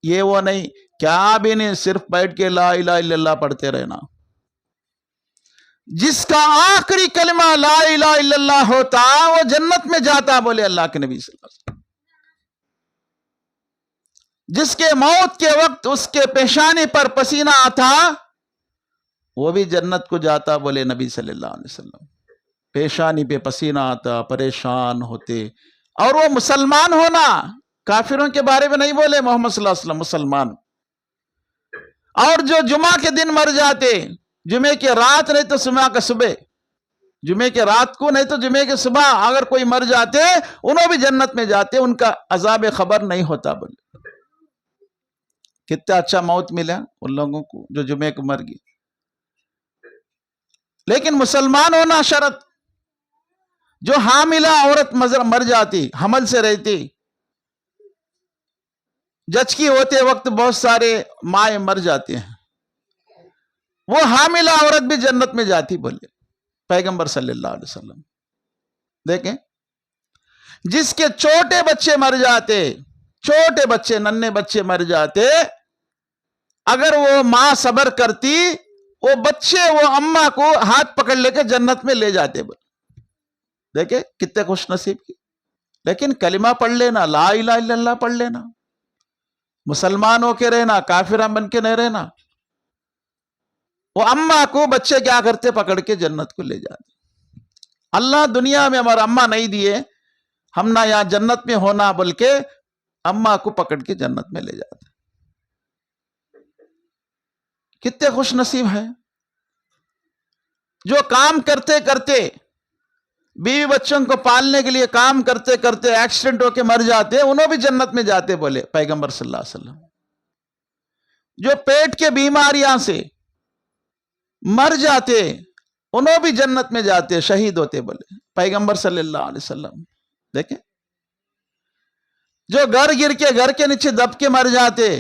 یہ وہ نہیں، کیا بھی نہیں، صرف بیٹھ کے لا الہ الا اللہ پڑھتے رہنا. جس کا آخری کلمہ لا الہ الا اللہ ہوتا وہ جنت میں جاتا، بولے اللہ کے نبی صلی اللہ علیہ وسلم. جس کے موت کے وقت اس کے پیشانی پر پسینہ آتا وہ بھی جنت کو جاتا، بولے نبی صلی اللہ علیہ وسلم. پیشانی پہ پسینہ آتا، پریشان ہوتے. اور وہ مسلمان ہونا، کافروں کے بارے میں نہیں بولے محمد صلی اللہ علیہ وسلم، مسلمان. اور جو جمعہ کے دن مر جاتے، جمعے کے رات نہیں تو جمعہ کا صبح، جمعے کے رات کو نہیں تو جمعے کے صبح اگر کوئی مر جاتے انہوں بھی جنت میں جاتے، ان کا عذاب خبر نہیں ہوتا. بولے کتنا اچھا موت ملا ان لوگوں کو جو جمعے کو مر گئے. لیکن مسلمان ہونا شرط. جو حاملہ عورت مر جاتی، حمل سے رہتی، جچکی ہوتے وقت بہت سارے مائیں مر جاتے ہیں، وہ حاملہ عورت بھی جنت میں جاتی، بولے پیغمبر صلی اللہ علیہ وسلم. دیکھیں جس کے چھوٹے بچے مر جاتے، چھوٹے بچے، ننھے بچے مر جاتے، اگر وہ ماں صبر کرتی، وہ بچے وہ اماں کو ہاتھ پکڑ لے کے جنت میں لے جاتے. دیکھیں کتنے خوش نصیب کی. لیکن کلمہ پڑھ لینا، لا الہ الا اللہ پڑھ لینا، مسلمان ہو کے رہنا، کافران بن کے نہیں رہنا. وہ اماں کو بچے کیا کرتے؟ پکڑ کے جنت کو لے جاتے. اللہ دنیا میں ہمارا اماں نہیں دیے، ہم نہ یہاں جنت میں ہونا، بلکہ اماں کو پکڑ کے جنت میں لے جاتے. کتنے خوش نصیب ہیں جو کام کرتے کرتے، بیوی بچوں کو پالنے کے لیے کام کرتے کرتے ایکسیڈنٹ ہو کے مر جاتے، انہوں بھی جنت میں جاتے بولے پیغمبر صلی اللہ علیہ وسلم. جو پیٹ کے بیماریاں سے مر جاتے انہوں بھی جنت میں جاتے، شہید ہوتے بولے پیغمبر صلی اللہ علیہ وسلم. دیکھیں جو گھر گر کے گھر کے نیچے دب کے مر جاتے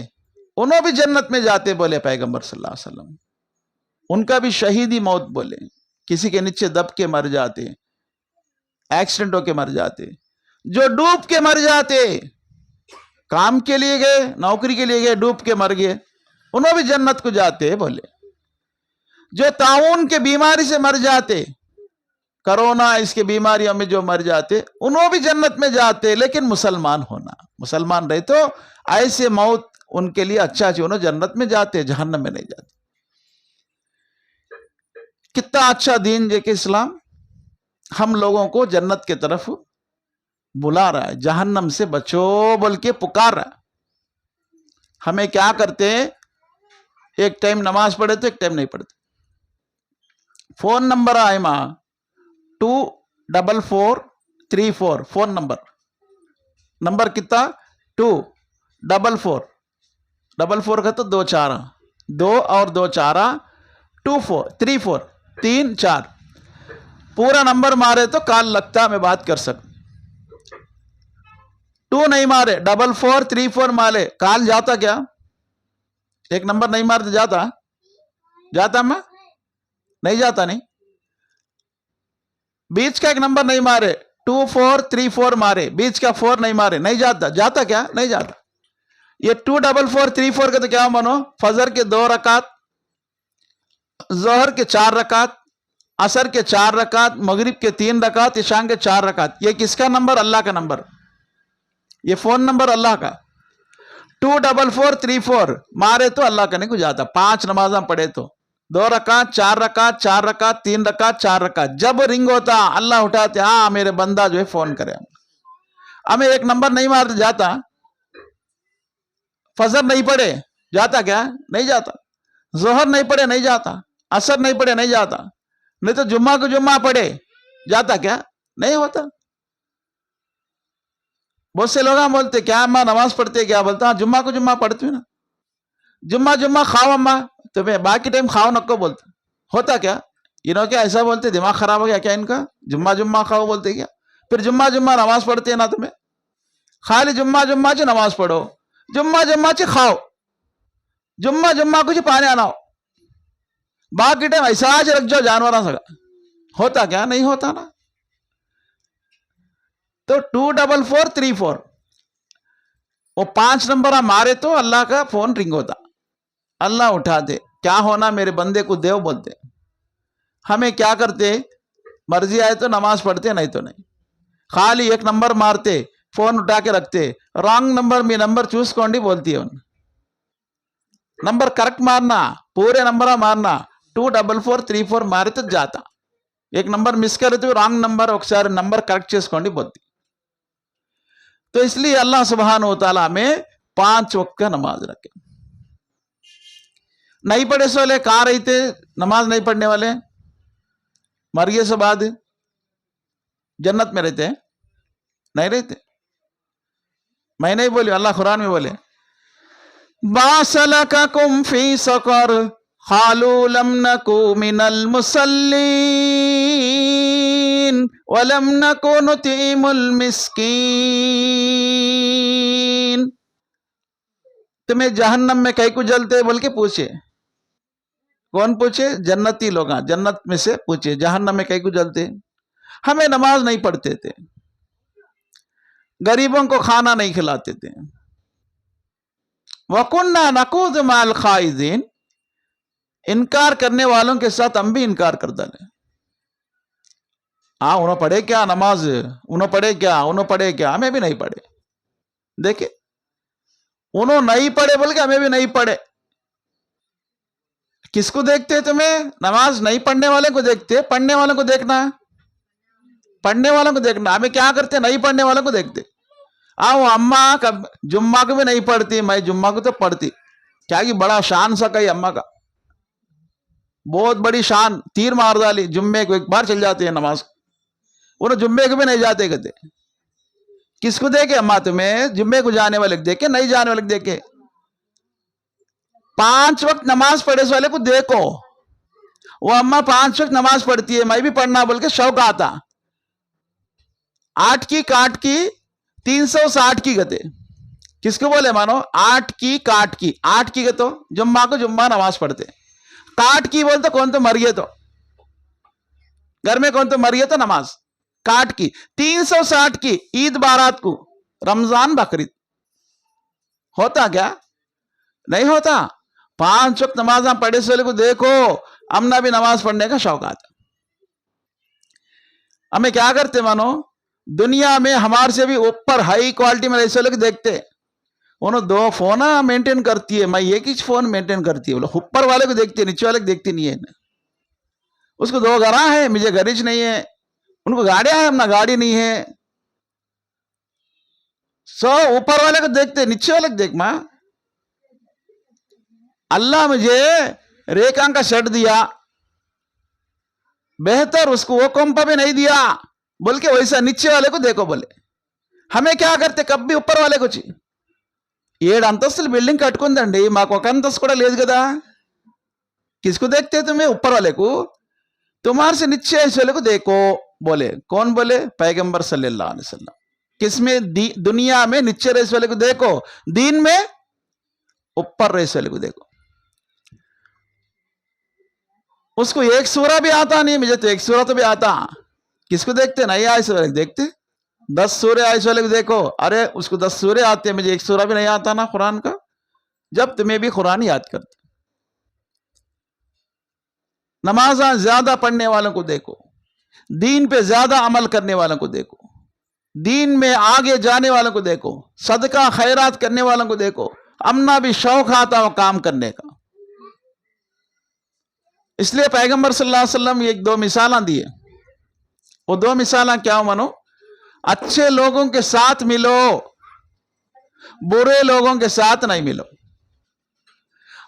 انہوں بھی جنت میں جاتے بولے پیغمبر صلی اللہ علیہ وسلم. ان کا بھی شہیدی موت بولے، کسی کے نیچے دب کے مر جاتے، ایکسیڈنٹ ہو کے مر جاتے. جو ڈوب کے مر جاتے، کام کے لیے گئے، نوکری کے لیے گئے، ڈوب کے مر گئے، انہوں بھی جنت کو جاتے بولے. جو طاعون کے بیماری سے مر جاتے، کرونا اس کے بیماریوں میں جو مر جاتے، انہوں بھی جنت میں جاتے. لیکن مسلمان ہونا، مسلمان رہے تو ایسے موت ان کے لیے اچھا چاہیے، انہوں جنت میں جاتے، جہنم میں نہیں جاتے. کتنا اچھا دین جے کہ اسلام ہم لوگوں کو جنت کے طرف بلا رہا ہے، جہنم سے بچو بول کے پکار رہا ہے. ہمیں کیا کرتے ہیں؟ ایک ٹائم نماز پڑھے تو ایک ٹائم نہیں پڑھتے. فون نمبر آئے ماں 24434 فون نمبر کتنا 244 کا تو 2 4 2 اور 2 4 24 3 4 پورا نمبر مارے تو کال لگتا میں بات کر سکتا. 2 نہیں مارے 4434 مارے کال جاتا کیا؟ ایک نمبر نہیں مارتے جاتا میں نہیں جاتا. نہیں بیچ کا ایک نمبر نہیں مارے 2434 مارے، بیچ کا 4 نہیں مارے، نہیں جاتا کیا؟ نہیں جاتا. یہ 24434 کا تو کیا مانو؟ فجر کے 2 رکعت، ظہر کے 4 رکعت، عصر کے 4 رکعت، مغرب کے 3 رکعت، عشاء کے 4 رکعت. یہ کس کا نمبر؟ اللہ کا نمبر. یہ فون نمبر اللہ کا. 24434 مارے تو اللہ کرنے کو جاتا. 5 نمازاں پڑھے تو 2 رکعت، 4 رکعت، 4 رکعت، 3 رکعت، 4 رکعت. جب رنگ ہوتا اللہ اٹھاتے، ہاں میرے بندہ جو ہے فون کرے. ہمیں ایک نمبر نہیں مارتے جاتا. فجر نہیں پڑھے جاتا کیا؟ نہیں جاتا. ظہر نہیں پڑھے نہیں جاتا. عصر نہیں پڑھے نہیں جاتا. نہیں تو جمعہ کو جمعہ پڑھے جاتا کیا؟ نہیں ہوتا. بہت سے لوگ بولتے کیا اماں نماز پڑھتے؟ کیا بولتا ہاں جمعہ کو جمعہ پڑھتی ہوں نا. جمعہ کھاؤ اماں، تو میں باقی ٹائم کھاؤ نکو بولتا. ہوتا کیا؟ انہوں کیا ایسا بولتے؟ دماغ خراب ہو گیا کیا ان کا؟ جمعہ کھاؤ بولتے کیا؟ پھر جمعہ نماز پڑھتے نا تمہیں؟ خالی جمعہ چ نماز پڑھو، جمعہ چ کھاؤ، جمعہ کچھ پانے آنا ہو، باقی ٹائم ایسا آج رکھ جاؤ جانوروں سگا. ہوتا کیا؟ نہیں ہوتا نا. تو 24434 وہ 5 نمبر مارے تو اللہ کا فون رنگ ہوتا، اللہ اٹھاتے. کیا ہونا میرے بندے کو دیو بولتے. ہمیں کیا کرتے؟ مرضی آئے تو نماز پڑھتے، نہیں تو نہیں. خالی ایک نمبر مارتے، فون اٹھا کے رکھتے. رانگ نمبر می نمبر چوز کونڈی بولتی ہے. نمبر کریکٹ مارنا، پورے نمبر مارنا. 24434 مارے تو جاتا. ایک نمبر مس کرے تو رانگ نمبر ఒకసారి نمبر کریکٹ చేసుకోండి بولتی. تو اس لیے اللہ سبحانہ و تعالیٰ میں 5 وقت کا نماز رکھے. نہیں پڑھے سولے کہاں رہتے؟ نماز نہیں پڑھنے والے مرگے سے بعد جنت میں رہتے ہیں؟ نہیں رہتے. میں نہیں بولی، اللہ قرآن میں بولے ما سلککم فی سقر قالوا لم نک من المصلین ولم نک نطعم المسکین. تمہیں جہنم میں کئی کو جلتے بول کے پوچھے. کون پوچھے؟ جنتی لوگ، جنت میں سے پوچھے جہنم میں کئی کو جلتے. ہمیں نماز نہیں پڑھتے تھے، غریبوں کو کھانا نہیں کھلاتے تھے. وَكُنَّا نَخُوضُ مَعَ الْخَائِضِينَ، انکار کرنے والوں کے ساتھ ہم بھی انکار کر ڈالے. ہاں انہوں پڑھے کیا نماز، انہوں پڑھے کیا، ہمیں بھی نہیں پڑھے. دیکھیں انہوں نہیں پڑھے بول کے ہمیں بھی نہیں پڑھے. کس کو دیکھتے تمہیں؟ نماز نہیں پڑھنے والے کو دیکھتے، پڑھنے والوں کو دیکھنا، پڑھنے والوں کو دیکھنا. ہمیں کیا کرتے؟ نہیں پڑھنے والوں کو دیکھتے. وہ اماں جمعہ کو بھی نہیں پڑھتی، میں جمعہ کو تو پڑھتی. کیا کہ بڑا شان سا کئی اماں کا، بہت بڑی شان، تیر مار ڈالی. جمعے کو ایک بار چل جاتے ہیں نماز، انہوں جمعے کو بھی نہیں جاتے کہتے. کس کو دیکھے اماں تمہیں؟ جمعے کو جانے والے کو دیکھے، نہیں جانے والے کو دیکھے. 5 وقت نماز پڑھے والے کو دیکھو. وہ اماں 5 وقت نماز پڑھتی ہے، میں بھی پڑھنا بول کے شوق آتا. 8 کی کاٹ کی 360 کی کہتے. کس کو بولے مانو؟ 8 کی کاٹ کی. 8 کی تو جمعہ کو جمعہ نماز پڑھتے، کاٹ کی بولتے کون تو مر گئے تو گھر میں، کون تو مر گئے تو نماز کاٹ کی. 360 کی عید بارات کو، رمضان بقرعید. ہوتا کیا؟ نہیں ہوتا. 5 وقت نماز پڑھے سے کو دیکھو. ہمنا بھی نماز پڑھنے کا شوق آتا. ہمیں کیا کرتے مانو؟ دنیا میں ہمارے سے بھی اوپر ہائی کوالٹی میں ایسے لوگ دیکھتے، انہوں 2 فون مینٹین کرتی ہے، میں ایک ہی فون مینٹین کرتی ہے. اوپر والے کو دیکھتی ہے، نیچے والے کو دیکھتی نہیں ہے. اس کو 2 گھراں ہے، مجھے گھرج نہیں ہے. ان کو گاڑیاں ہیں، ہمنا گاڑی نہیں ہے. اوپر والے کو دیکھتے، نیچے والے کو دیکھ. ماں اللہ مجھے ریکاں کا شرٹ دیا، بہتر اس کو وہ کمپا بھی نہیں دیا بول کے ویسا نیچے والے کو دیکھو بولے. ہمیں کیا کرتے؟ کب بھی اوپر والے کو 7 అంతస్తుల బిల్డింగ్ కట్టుకుందండి, మాకు 1 అంతస్తు కూడా లేదు కదా. کس کو دیکھتے تمہیں؟ اوپر والے کو. تمہارے سے نیچے ایسے والے کو دیکھو بولے. کون بولے؟ پیغمبر صلی اللہ علیہ وسلم. کس میں؟ دنیا میں نیچے رہے والے کو دیکھو، دین میں اوپر رہے والے کو دیکھو. اس کو 1 سورہ بھی آتا نہیں، مجھے تو 1 سورہ تو بھی آتا. کس کو دیکھتے؟ نہیں آئے والے کو دیکھتے. 10 سورے آئے والے کو دیکھو. ارے اس کو 10 سورے آتے ہیں، مجھے 1 سورہ بھی نہیں آتا نا قرآن کا. جب تمہیں بھی قرآن یاد کرتے. نمازاں زیادہ پڑھنے والوں کو دیکھو، دین پہ زیادہ عمل کرنے والوں کو دیکھو، دین میں آگے جانے والوں کو دیکھو، صدقہ خیرات کرنے والوں کو دیکھو. امنا بھی شوق آتا وہ کام کرنے کا. اس لیے پیغمبر صلی اللہ علیہ وسلم 1-2 مثالیں دیے. وہ 2 مثالیں کیا مانو؟ اچھے لوگوں کے ساتھ ملو، برے لوگوں کے ساتھ نہیں ملو.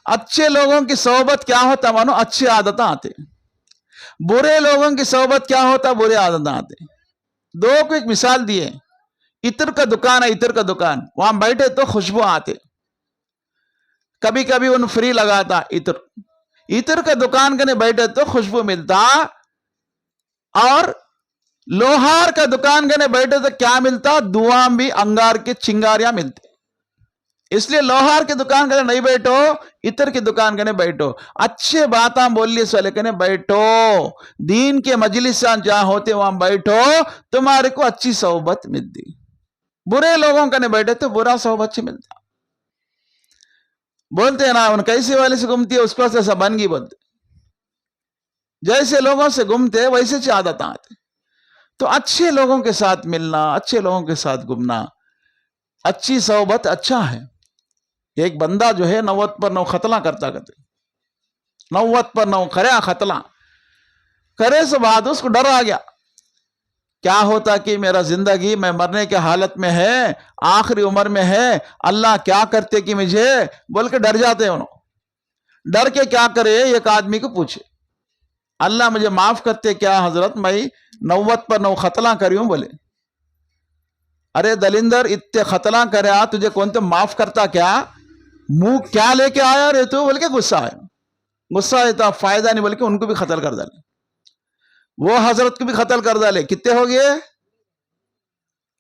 اچھے لوگوں کی صحبت کیا ہوتا مانو؟ اچھی عادتیں آتے. برے لوگوں کی صحبت کیا ہوتا؟ برے عادتیں آتے. 2 کو ایک مثال دیے. عطر کا دکان ہے، عطر کا دکان، وہاں بیٹھے تو خوشبو آتے. کبھی کبھی ان فری لگاتا عطر کا دکان کرنے بیٹھے تو خوشبو ملتا. اور لوہار کا دکان کرنے بیٹھے تو کیا ملتا؟ دعا بھی، انگار کے چنگاریاں ملتے. اس لیے لوہار کی دکان کرنے نہیں بیٹھو، عطر کی دکان کرنے بیٹھو. اچھے باتاں بولیے سوالے کرنے بیٹھو، دین کے مجلس جہاں ہوتے وہاں بیٹھو، تمہارے کو اچھی صحبت ملتی. برے لوگوں کرنے بیٹھے تو برا صحبت سے ملتا. بولتے ہیں نا ان کیسے والے سے گھومتی ہے اس پر سے بن گئی بولتے. جیسے لوگوں سے گھومتے ویسے عادتیں آتے. تو اچھے لوگوں کے ساتھ ملنا، اچھے لوگوں کے ساتھ گھومنا، اچھی صحبت اچھا ہے. ایک بندہ جو ہے 90 خطلہ کرتا کرتے، 90 کرے خطلہ کرے سے بعد اس کو ڈر آ گیا. کیا ہوتا کہ میرا زندگی میں مرنے کے حالت میں ہے، آخری عمر میں ہے، اللہ کیا کرتے کہ مجھے بول کے ڈر جاتے ہیں. انہوں ڈر کے کیا کرے؟ ایک آدمی کو پوچھے، اللہ مجھے معاف کرتے کیا حضرت؟ میں 90 خطلہ کریوں بولے. ارے دلندر اتنے خطلہ کریا تجھے کون تو معاف کرتا کیا؟ منہ کیا لے کے آیا رے تو بول کے غصہ ہے. غصہ ہے تو فائدہ نہیں بول کے ان کو بھی قتل کر ڈالے، وہ حضرت کو بھی قتل کر ڈالے. کتنے ہو گئے؟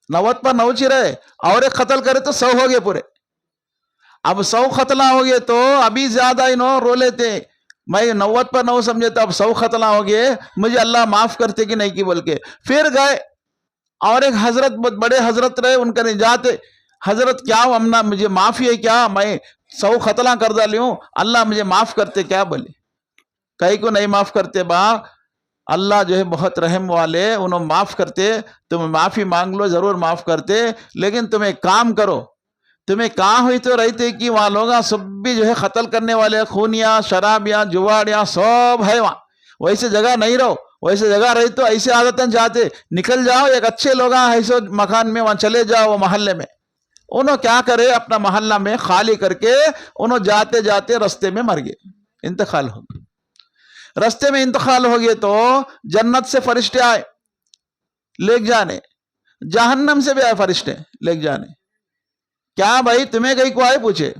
90 چرے، اور ایک قتل کرے تو 100 ہو گئے پورے. اب 100 قتلہ ہو گئے تو ابھی زیادہ انہوں رو لیتے، میں 90 سمجھے تو اب 100 قتلہ ہو گئے، مجھے اللہ معاف کرتے کہ نہیں کی بول کے. پھر گئے اور ایک حضرت، بہت بڑے حضرت رہے، ان کا نہیں جاتے. حضرت کیا امنا مجھے معافی ہے کیا؟ میں 100 قتلہ کر ڈالی ہوں، اللہ مجھے معاف کرتے کیا بولے. کئی کو نہیں معاف کرتے با. اللہ جو ہے بہت رحم والے، انہوں معاف کرتے، تم معافی مانگ لو ضرور معاف کرتے، لیکن تم ایک کام کرو، تمہیں کہاں ہوئی تو رہتے کہ وہاں لوگ سب بھی جو ہے قتل کرنے والے، خونیاں، شرابیاں، جواڑیاں سب ہے وہاں، ویسے جگہ نہیں رہو، ویسے جگہ رہی تو ایسے عادتیں جاتے، نکل جاؤ ایک اچھے لوگ ایسے مکان میں وہاں چلے جاؤ، وہ محلے میں، انہوں کیا کرے اپنا محلہ میں خالی کر کے انہوں جاتے جاتے رستے میں مر گئے، انتقال ہو گئے، رستے میں انتقال ہو گئے تو جنت سے فرشتے آئے لے جانے، جہنم سے بھی آئے فرشتے لے جانے، کیا بھائی تمہیں کہیں کو آئے پوچھے،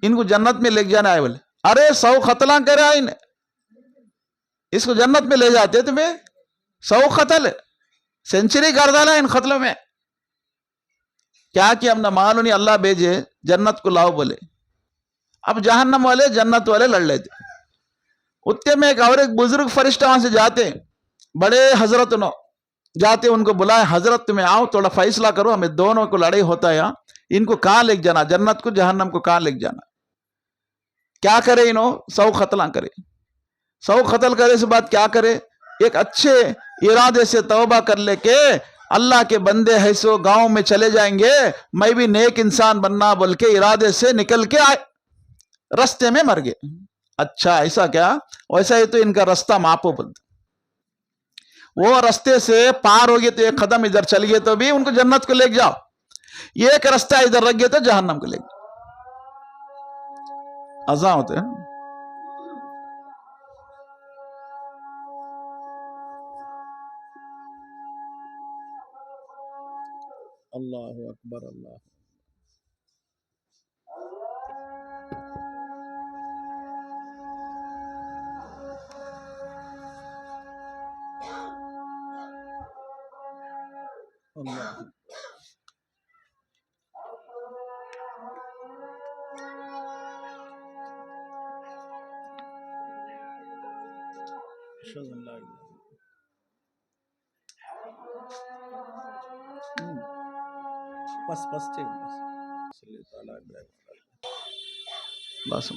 ان کو جنت میں لے جانا آئے بولے، ارے 100 قتلہ کرے آئے اس کو جنت میں لے جاتے، تمہیں 100 قتل سینچری کر ڈالا ان قتلوں میں، کیا ہم نہ معلوم نہیں، اللہ بھیجے جنت کو لاؤ بولے، اب جہنم والے جنت والے لڑ لیتے، اتنے میں ایک بزرگ فرشتہ وہاں سے جاتے، بڑے حضرت نو جاتے، ان کو بلائے، حضرت تمہیں آؤ تھوڑا فیصلہ کرو، ہمیں دونوں کو لڑائی ہوتا ہے، ان کو کہاں لے جانا، جنت کو جہنم کو کہاں لے جانا، کیا کرے انہوں 100 قتل کرے، 100 قتل کرے سے بعد کیا کرے، ایک اچھے ارادے سے توبہ کر لے کے اللہ کے بندے ہے سو گاؤں میں چلے جائیں گے، میں بھی نیک انسان بننا بول کے ارادے سے نکل کے آئے، رستے میں مر گئے، اچھا ایسا کیا، ویسا ہی تو ان کا رستہ ماپو بولتے، وہ رستے سے پار ہو گئے تو ایک قدم ادھر چل گئے تو بھی ان کو جنت کو لے جاؤ، یہ ایک رستہ ادھر رکھ گئے تو جہنم کو لے گئے، اذان ہوتے ہیں، اللہ اکبر اللہ، اللہ اشهد ان لا اله بس ٹھیک بس صلی تعالی بس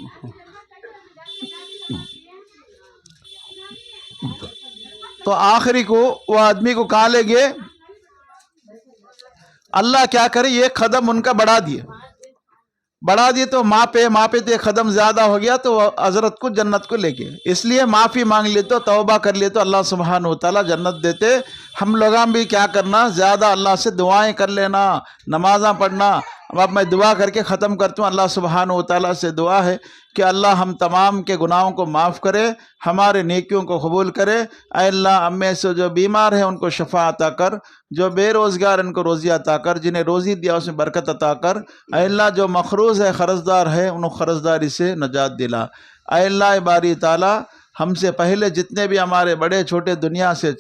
تو آخری کو وہ آدمی کو کہاں لے گئے، اللہ کیا کرے یہ قدم ان کا بڑھا دیے تو ماں پہ تو ایک قدم زیادہ ہو گیا تو وہ حضرت کو جنت کو لے گئے، اس لیے معافی مانگ لی تو توبہ کر لی تو اللہ سبحانہ وتعالی جنت دیتے، ہم لوگاں بھی کیا کرنا، زیادہ اللہ سے دعائیں کر لینا، نمازاں پڑھنا، اب میں دعا کر کے ختم کرتا ہوں، اللہ سبحانہ وتعالی سے دعا ہے کہ اللہ ہم تمام کے گناہوں کو معاف کرے، ہمارے نیکیوں کو قبول کرے، اے اللہ ہم میں سے جو بیمار ہیں ان کو شفا عطا کر، جو بے روزگار ان کو روزی عطا کر، جنہیں روزی دیا اس میں برکت عطا کر، اے اللہ جو مقروض ہے قرضدار ہے انہوں قرضداری سے نجات دلا، اے اللہ باری تعالی ہم سے پہلے جتنے بھی ہمارے بڑے چھوٹے دنیا سے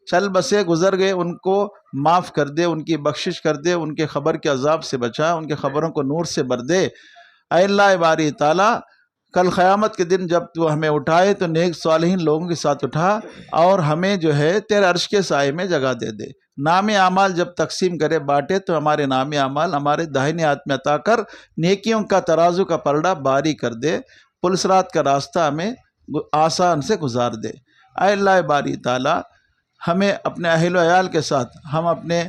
چل بسے گزر گئے ان کو معاف کر دے، ان کی بخشش کر دے، ان کے قبر کے عذاب سے بچا، ان کے قبروں کو نور سے بھر دے، اے اللہ باری تعالی کل قیامت کے دن جب تو ہمیں اٹھائے تو نیک صالحین لوگوں کے ساتھ اٹھا اور ہمیں جو ہے تیرے عرش کے سائے میں جگہ دے، نام اعمال جب تقسیم کرے بانٹے تو ہمارے نام اعمال ہمارے داہنے ہاتھ میں عطا کر، نیکیوں کا ترازو کا پلڑا باری کر دے، پل صراط کا راستہ ہمیں آسان سے گزار دے، اے اللہ باری تعالی ہمیں اپنے اہل و عیال کے ساتھ، ہم اپنے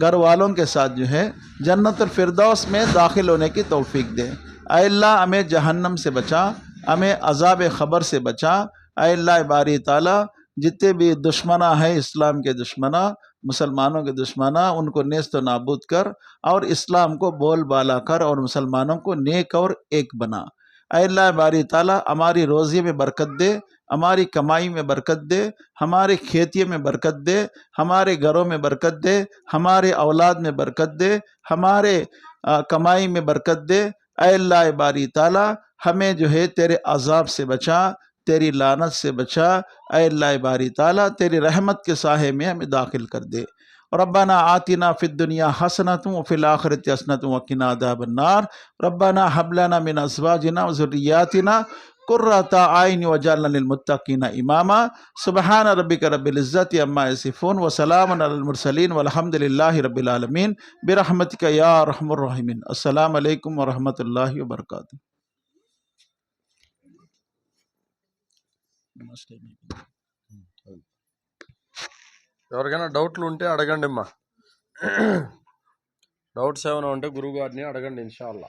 گھر والوں کے ساتھ جو ہے جنت الفردوس میں داخل ہونے کی توفیق دے، اے اللہ ہمیں جہنم سے بچا، ہمیں عذاب خبر سے بچا، اے اللہ باری تعالی جتنے بھی دشمنہ ہیں اسلام کے دشمنہ، مسلمانوں کے دشمنہ، ان کو نیست و نابود کر اور اسلام کو بول بالا کر اور مسلمانوں کو نیک اور ایک بنا، اے اللہ باری تعالی ہماری روزی میں برکت دے، ہماری کمائی میں برکت دے، ہمارے کھیتی میں برکت دے، ہمارے گھروں میں برکت دے، ہمارے اولاد میں برکت دے، ہمارے کمائی میں برکت دے، اے اللہ باری تعالی ہمیں جو ہے تیرے عذاب سے بچا، تیری لعنت سے بچا، اے اللہ باری تعالی تیری رحمت کے ساحے میں ہمیں داخل کر دے، ربنا آتنا فی الدنیا حسنۃ وفی الآخرۃ حسنۃ وقنا عذاب النار، ربنا هب لنا من ازواجنا وذریاتنا قرۃ اعین واجعلنا للمتقین اماما، سبحان ربک رب العزۃ عما یصفون وسلام علی المرسلین والحمد للہ رب العالمین برحمتک یا ارحم الراحمین۔ السلام علیکم ورحمۃ اللہ وبرکاتہ۔ ఎవరికైనా డౌట్లు ఉంటే అడగండి అమ్మా. డౌట్స్ ఏమైనా ఉంటే గురువు గారిని అడగండి ఇన్షాల్లా.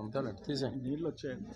అంతేలే తీసేయండి. నీళ్ళు వచ్చాయండి.